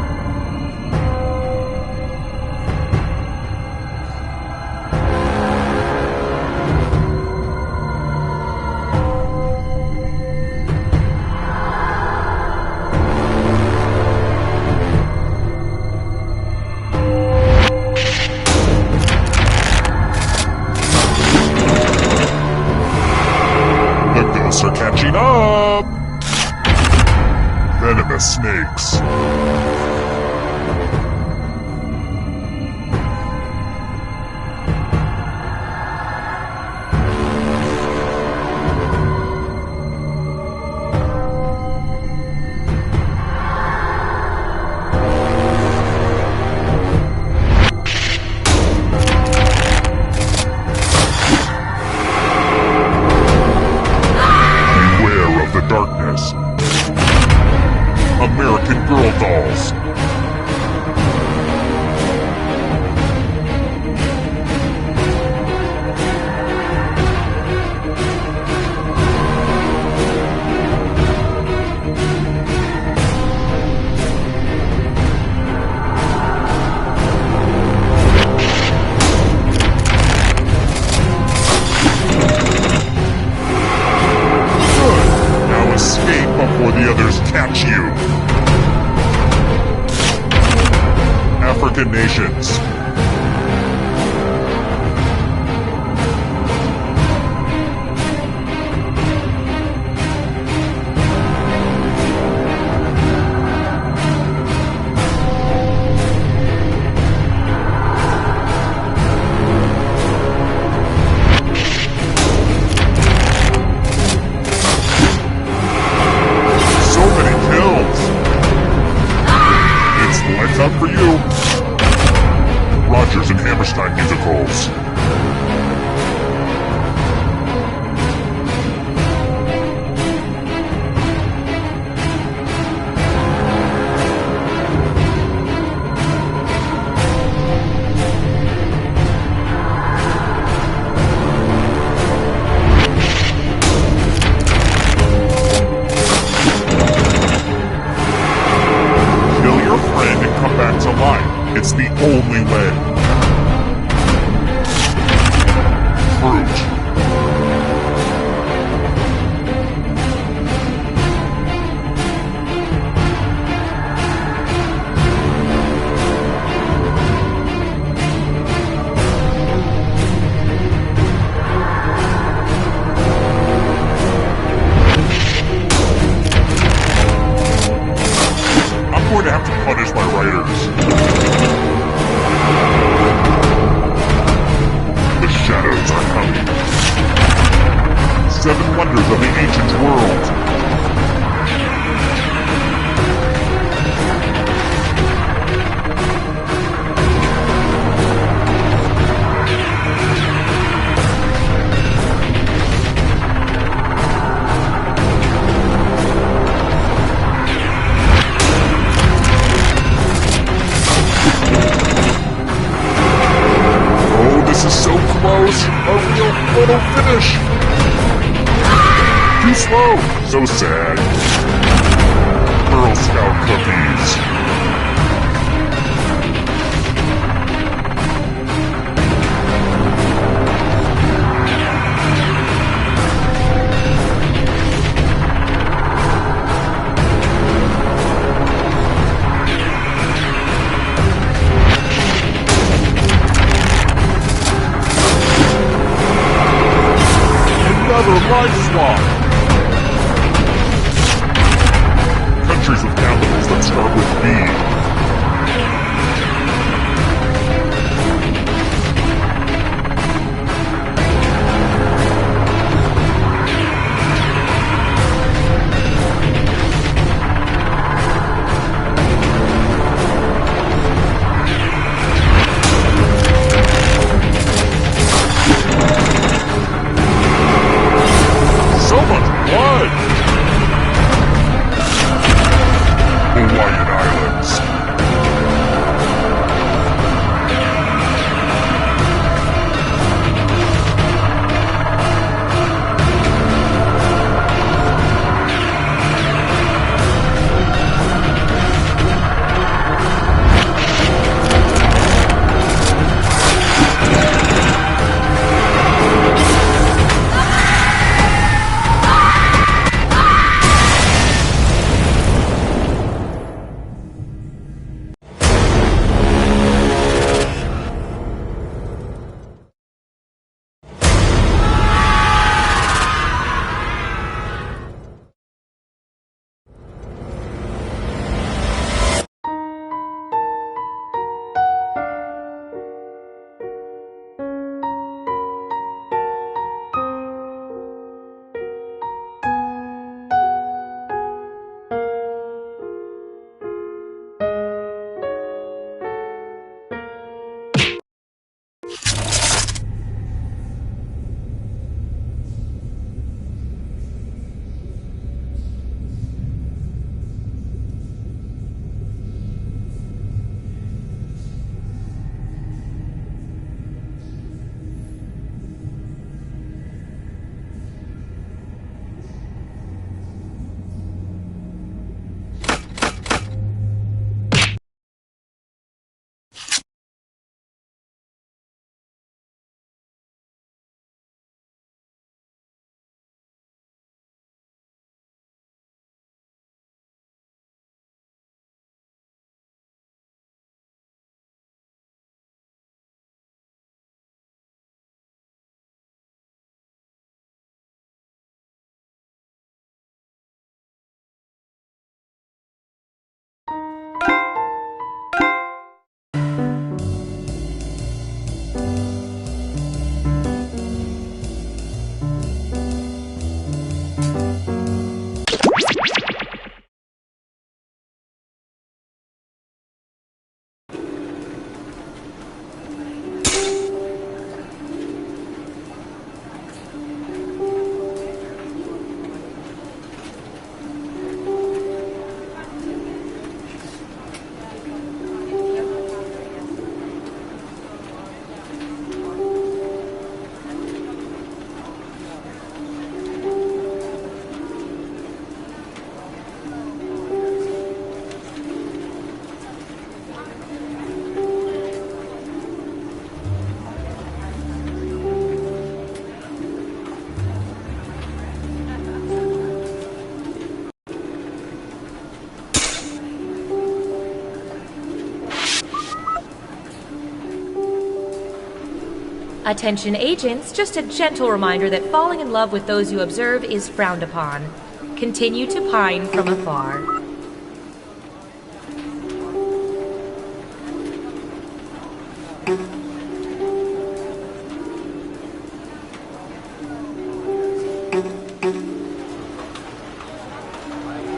Are catching up! Venomous snakes. Darkness. American Girl dolls. Before the others catch you. African nations. It's up for you. Rogers and Hammerstein musicals. Come back to life. It's the only way. Fruit. photo finish! Too slow! So sad. Girl Scout cookies. Another life swap! Countries with capitals that start with B. So much blood! Hawaiian Islands. Attention agents, just a gentle reminder that falling in love with those you observe is frowned upon. Continue to pine from afar.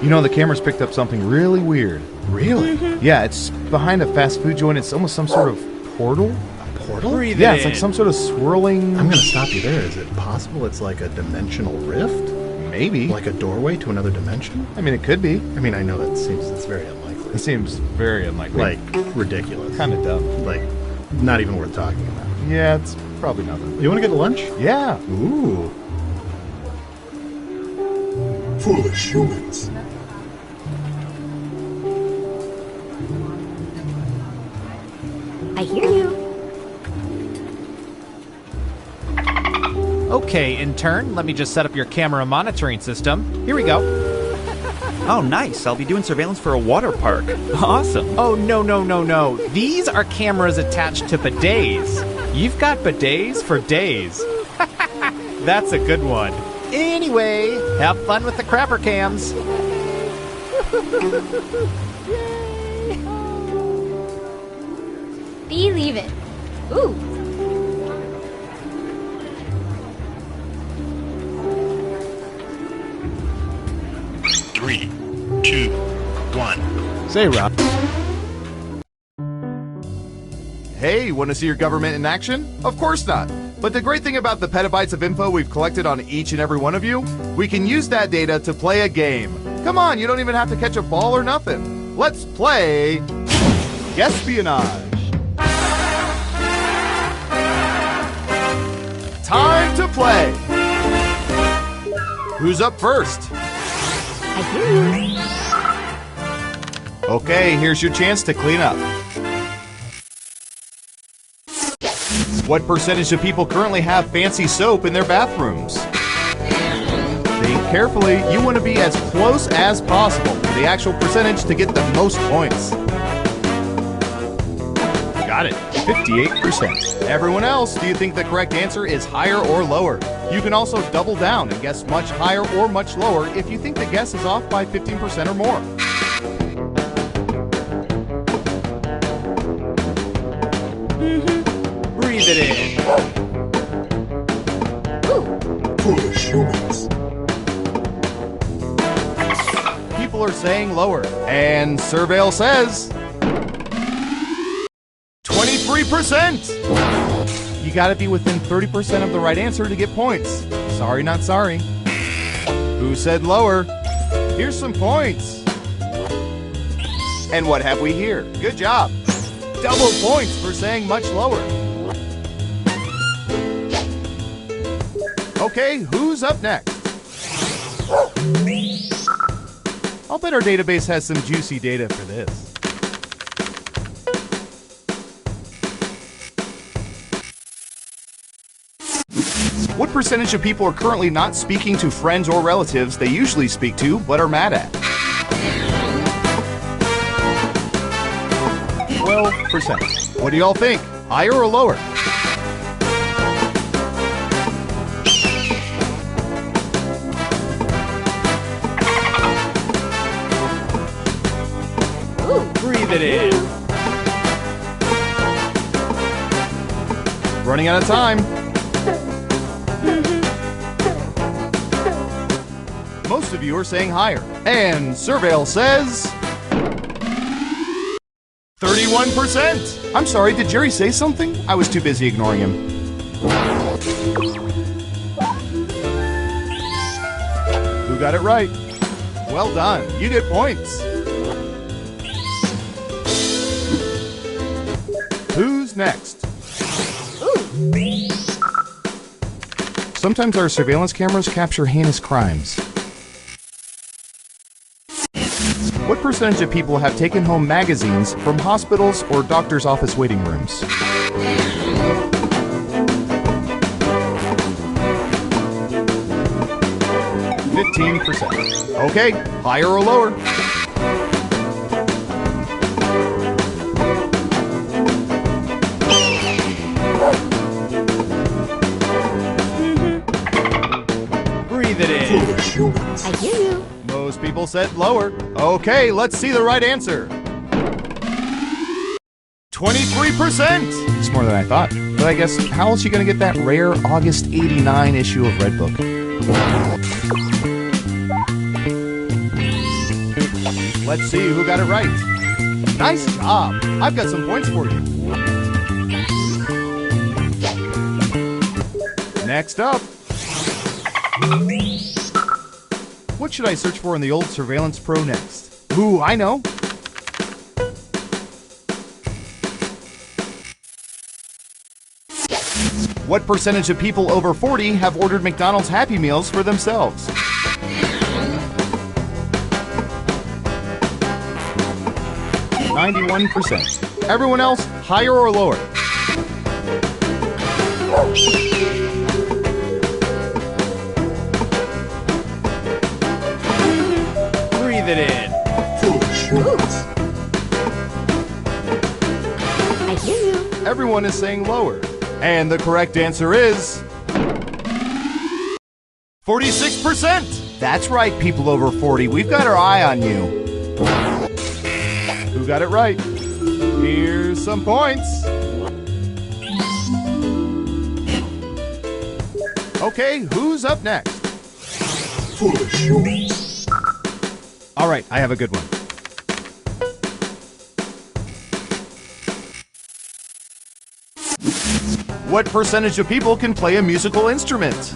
You know, the camera's picked up something really weird. Really? Yeah, it's behind a fast food joint. It's almost some sort of portal. Portal? Breathe Yeah, it it's like in. some sort of swirling... I'm gonna stop you there. Is it possible it's like a dimensional rift? Maybe. Like a doorway to another dimension? I mean, it could be. I mean, I know it's very unlikely. It seems very unlikely. Like, ridiculous. Kind of dumb. Like, not even worth talking about. Yeah, it's Probably nothing. You want to get lunch? Yeah. Ooh. Foolish humans. I hear you. Okay, intern, let me just set up your camera monitoring system. Here we go. Oh, nice. I'll be doing surveillance for a water park. Awesome. Oh, no. These are cameras attached to bidets. You've got bidets for days. That's a good one. Anyway, have fun with the crapper cams. Believe it. Ooh. Three, two, one. Say, Rob. Hey, want to see your government in action? Of course not. But the great thing about the petabytes of info we've collected on each and every one of you, we can use that data to play a game. Come on, you don't even have to catch a ball or nothing. Let's play Espionage. Time to play. Who's up first? I hear you. Okay, here's your chance to clean up. What percentage of people currently have fancy soap in their bathrooms? Think carefully. You want to be as close as possible to the actual percentage to get the most points. Got it. 58%. Everyone else, do you think the correct answer is higher or lower? You can also double down and guess much higher or much lower if you think the guess is off by 15% or more. Breathe it in. Foolish humans. People are saying lower. And Surveil says 23%. You gotta be within 30% of the right answer to get points. Sorry, not sorry. Who said lower? Here's some points. And what have we here? Good job. Double points for saying much lower. Okay, who's up next? I'll bet our database has some juicy data for this. What percentage of people are currently not speaking to friends or relatives they usually speak to but are mad at? 12%. What do y'all think? Higher or lower? Breathe it in. Running out of time. Most of you are saying higher. And Surveil says 31%. I'm sorry, did Jerry say something? I was too busy ignoring him. Who got it right? Well done. You get points. Who's next? Sometimes our surveillance cameras capture heinous crimes. What percentage of people have taken home magazines from hospitals or doctor's office waiting rooms? %. Okay, higher or lower? Breathe it in. I hear you. Most people said lower. Okay, let's see the right answer. 23%! It's more than I thought. But I guess, how else are you going to get that rare August 89 issue of Redbook? Let's see who got it right. Nice job! I've got some points for you. Next up. What should I search for in the old Surveillance Pro next? Ooh, I know. What percentage of people over 40 have ordered McDonald's Happy Meals for themselves? %. Everyone else, higher or lower? Breathe it in. I hear you. Everyone is saying lower. And the correct answer is 46%. That's right, people over 40. We've got our eye on you. Who got it right? Here's some points. Okay, who's up next? All right, I have a good one. What percentage of people can play a musical instrument?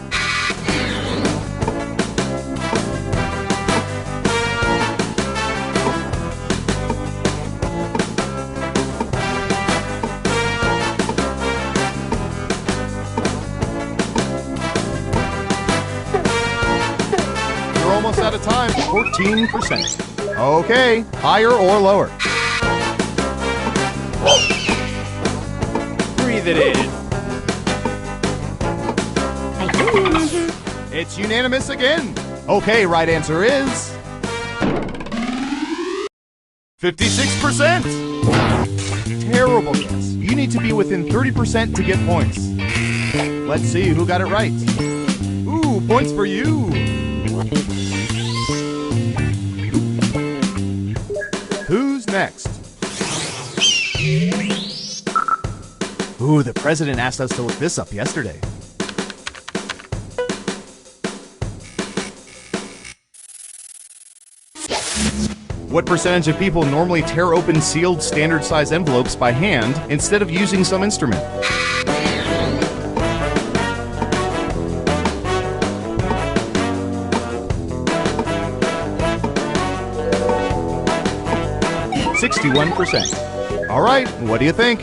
You're almost out of time. 14%. Okay, higher or lower? Breathe it in. I hear you. It's unanimous again. Okay, right answer is 56%. Terrible guess. You need to be within 30% to get points. Let's see who got it right. Ooh, points for you. Who's next? Ooh, the president asked us to look this up yesterday. What percentage of people normally tear open sealed standard size envelopes by hand instead of using some instrument? %. All right, what do you think?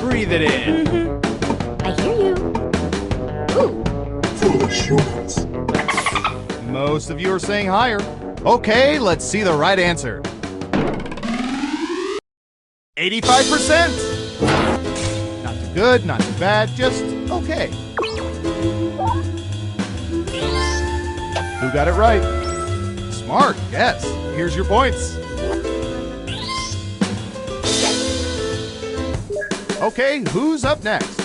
Breathe it in. I hear you. Ooh. Most of you are saying higher. Okay, let's see the right answer. 85%. Not too good, not too bad, just okay. Who got it right? Smart, yes. Here's your points. Okay, who's up next?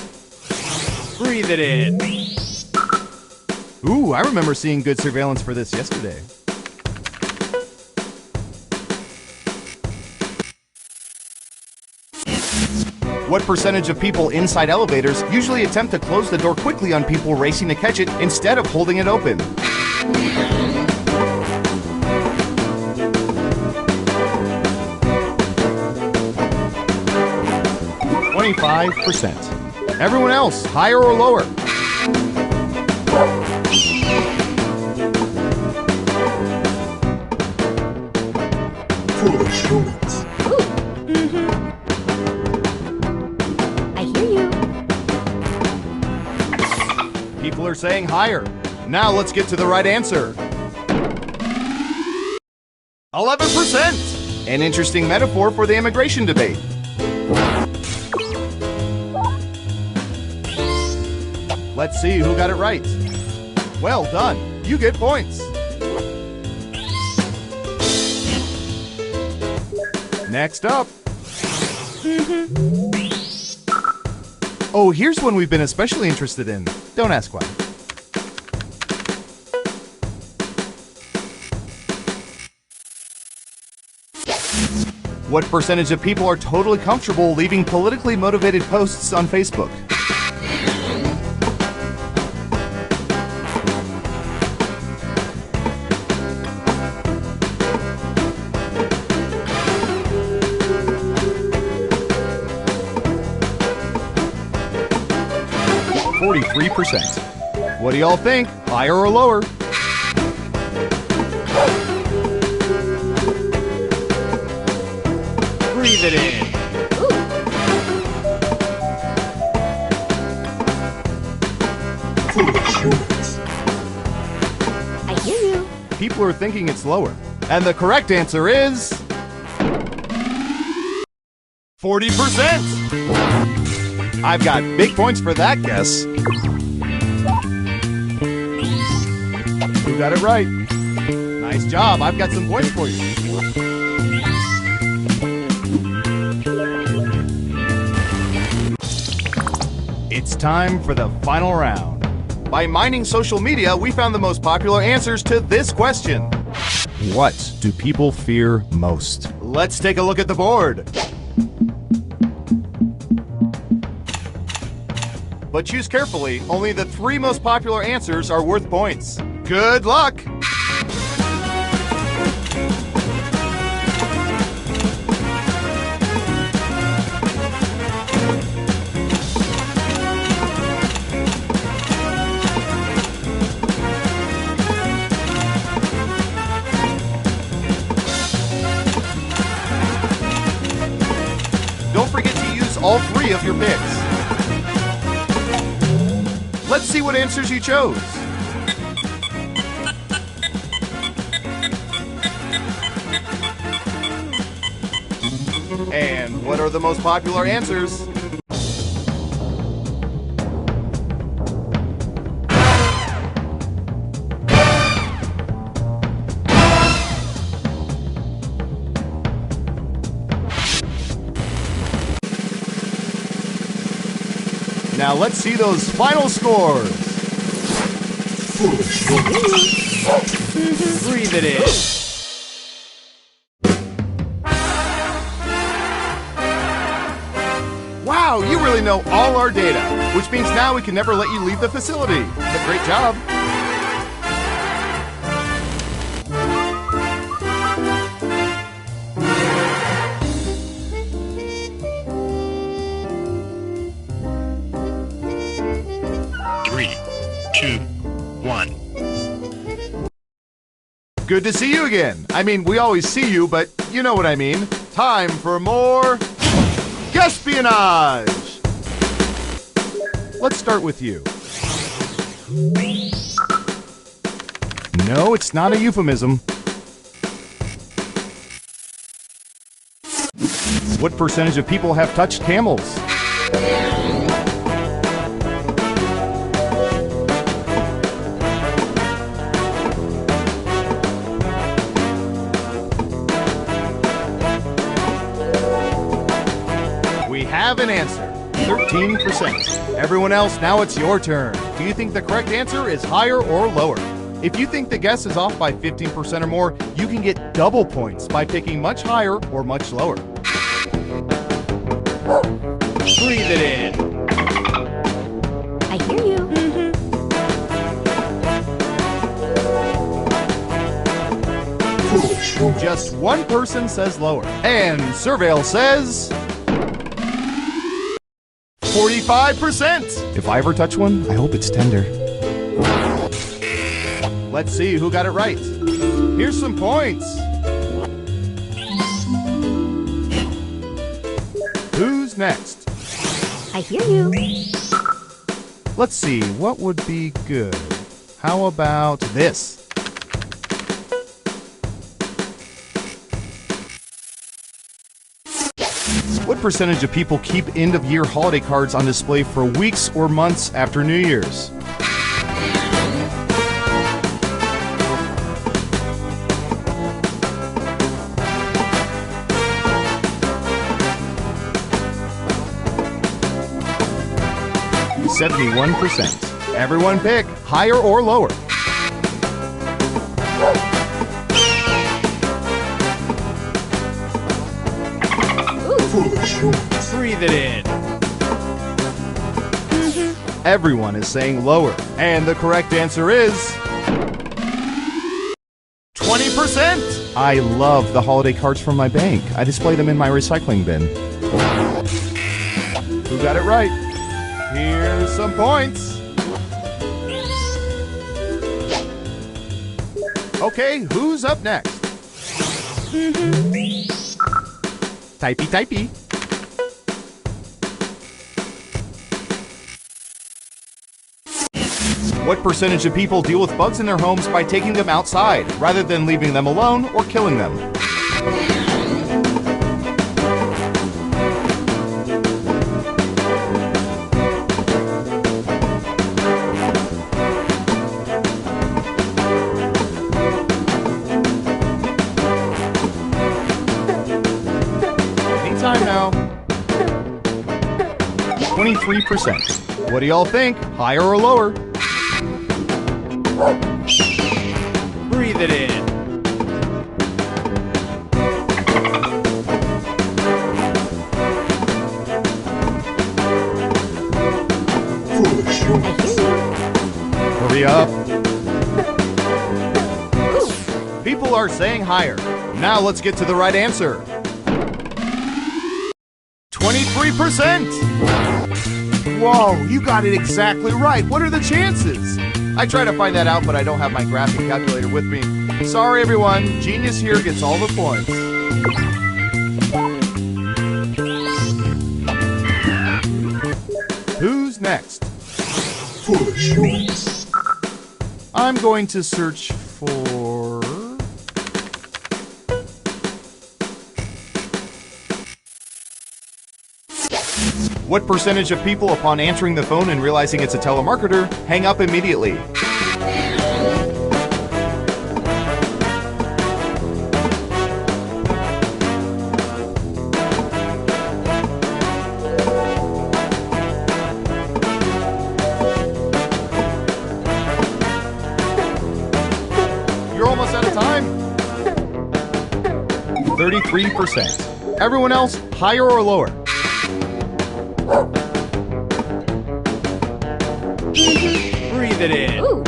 Breathe it in. Ooh, I remember seeing good surveillance for this yesterday. What percentage of people inside elevators usually attempt to close the door quickly on people racing to catch it instead of holding it open? 25%. Everyone else, higher or lower? I hear you. People are saying higher. Now let's get to the right answer. 11%. An interesting metaphor for the immigration debate. Let's see who got it right. Well done. You get points. Next up. Oh, here's one we've been especially interested in. Don't ask why. What percentage of people are totally comfortable leaving politically motivated posts on Facebook? %. What do y'all think? Higher or lower? Breathe it in. people are thinking it's lower. And the correct answer is 40%. I've got big points for that guess. You got it right. Nice job. I've got some points for you. It's time for the final round. By mining social media, we found the most popular answers to this question. What do people fear most? Let's take a look at the board. But choose carefully. Only the 3 most popular answers are worth points. Good luck! Don't forget to use all 3 of your picks. Let's see what answers you chose. And what are the most popular answers? Now let's see those final scores. Breathe it in. Wow, you really know all our data, which means now we can never let you leave the facility. But great job. Three, two, one. Good to see you again. I mean, we always see you, but you know what I mean. Time for more espionage. Let's start with you. No, it's not a euphemism. What percentage of people have touched camels? We have an answer. 13%. Everyone else, now it's your turn. Do you think the correct answer is higher or lower? If you think the guess is off by 15% or more, you can get double points by picking much higher or much lower. Breathe it in. I hear you. Just one person says lower. And Surveil says 45%. If I ever touch one, I hope it's tender. Let's see who got it right. Here's some points. Who's next? I hear you. Let's see, what would be good? How about this? What percentage of people keep end-of-year holiday cards on display for weeks or months after New Year's? %71. Everyone pick higher or lower. Breathe it in. Everyone is saying lower. And the correct answer is 20%. I love the holiday cards from my bank. I display them in my recycling bin. Who got it right? Here's some points. Okay, who's up next? Typey, typey. What percentage of people deal with bugs in their homes by taking them outside rather than leaving them alone or killing them? Anytime now. 23%. What do y'all think? Higher or lower? Breathe it in. Hurry up. People are saying higher. Now let's get to the right answer. 23%! Whoa, you got it exactly right. What are the chances? I try to find that out, but I don't have my graphing calculator with me. Sorry, everyone. Genius here gets all the points. Who's next? I'm going to search for... What percentage of people, upon answering the phone and realizing it's a telemarketer, hang up immediately? You're almost out of time. 33%. Everyone else, higher or lower? Breathe it in. Ooh.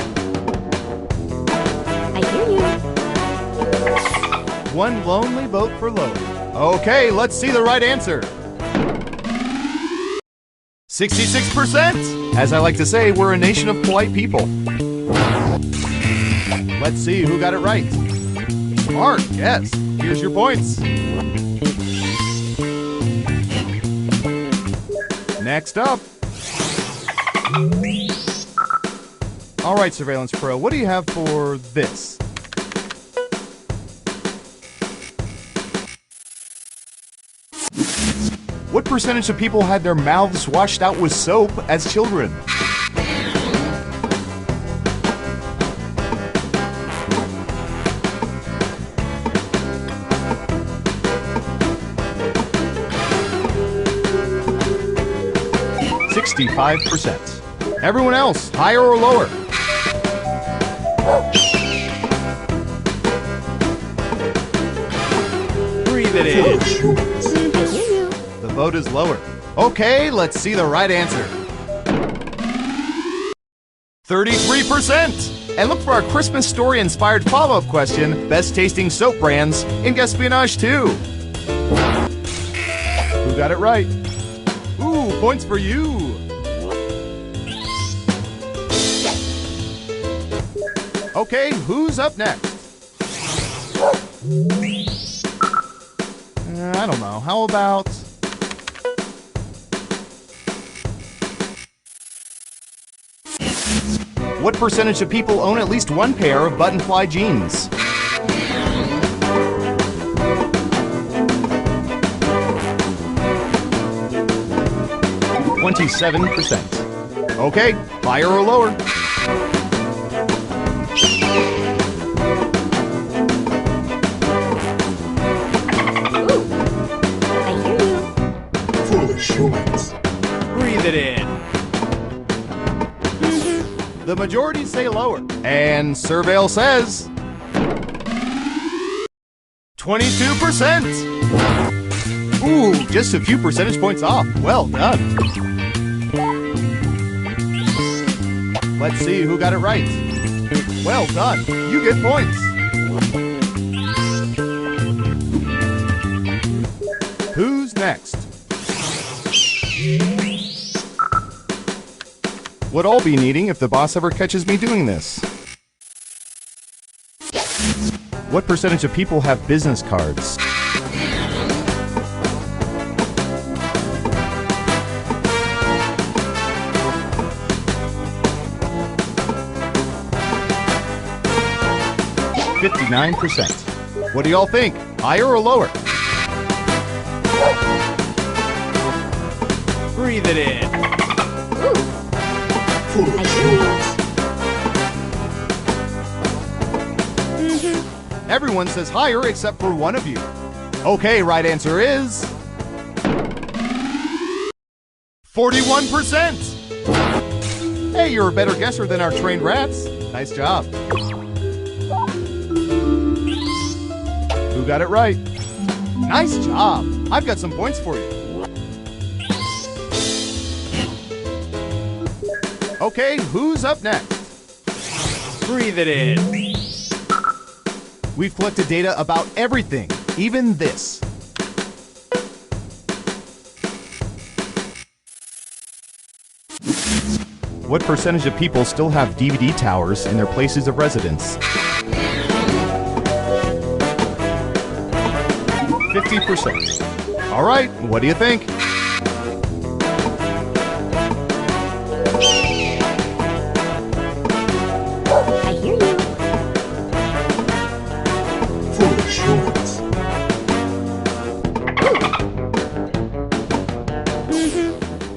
I hear you. One lonely vote for lower. Okay, let's see the right answer. 66%! As I like to say, we're a nation of polite people. Let's see who got it right. Smart, yes. Here's your points. Next up. All right, Surveillance Pro, what do you have for this? What percentage of people had their mouths washed out with soap as children? %. Everyone else, higher or lower? Breathe it in. The vote is lower. Okay, let's see the right answer. 33%! And look for our Christmas story-inspired follow-up question, best tasting soap brands in Espionage 2. Who got it right? Ooh, points for you! Okay, who's up next? I don't know. How about... What percentage of people own at least one pair of button-fly jeans? %. Okay, higher or lower? Breathe it in. The majority say lower. And Surveil says... 22%! Ooh, just a few percentage points off. Well done. Let's see who got it right. Well done. You get points. Who's next? Would all be needing if the boss ever catches me doing this. What percentage of people have business cards? 59%. What do y'all think? Higher or lower? Breathe it in. I hear you. Everyone says higher except for one of you. Okay, right answer is 41%. Hey, you're a better guesser than our trained rats. Nice job. Who got it right? Nice job. I've got some points for you. Okay, who's up next? Breathe it in. We've collected data about everything, even this. What percentage of people still have DVD towers in their places of residence? 50%. All right, what do you think? I hear you.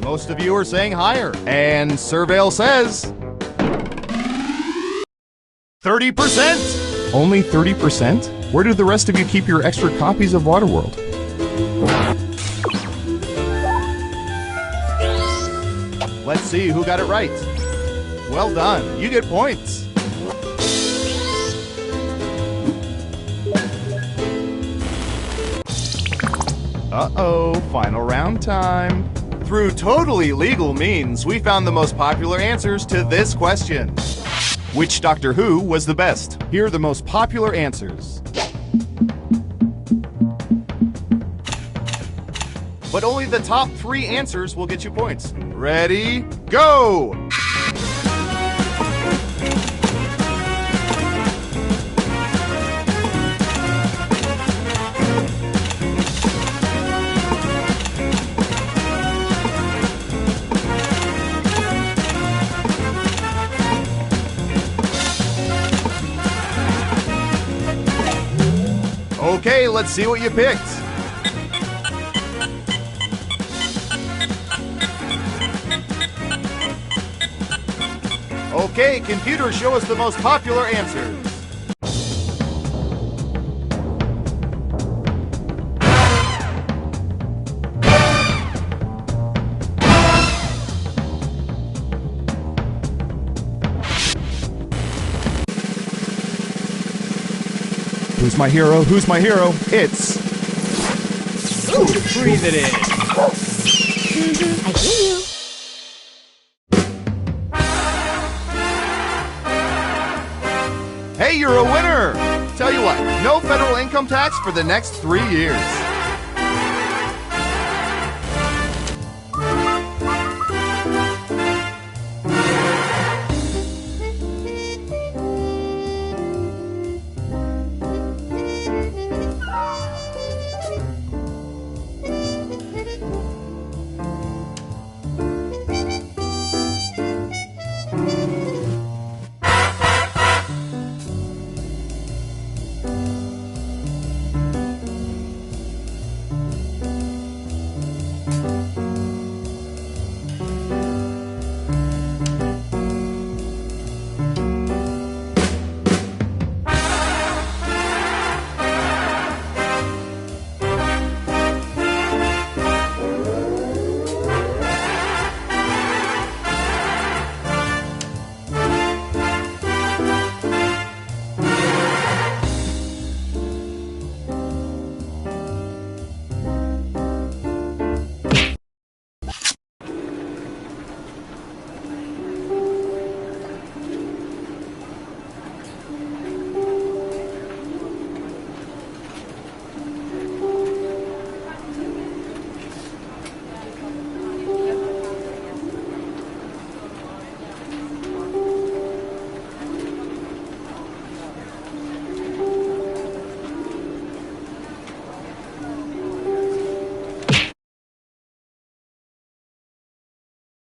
Most of you are saying higher, and Surveil says 30%. Only 30%? Where do the rest of you keep your extra copies of Waterworld? Let's see who got it right. Well done. You get points. Uh-oh, final round time. Through totally legal means, we found the most popular answers to this question. Which Doctor Who was the best? Here are the most popular answers. But only the top 3 answers will get you points. Ready, go! Okay, let's see what you picked. Okay, computer, show us the most popular answers. Who's my hero? Who's my hero? It's... Breathe it in. I hear you. Hey, you're a winner! Tell you what, no federal income tax for the next 3 years.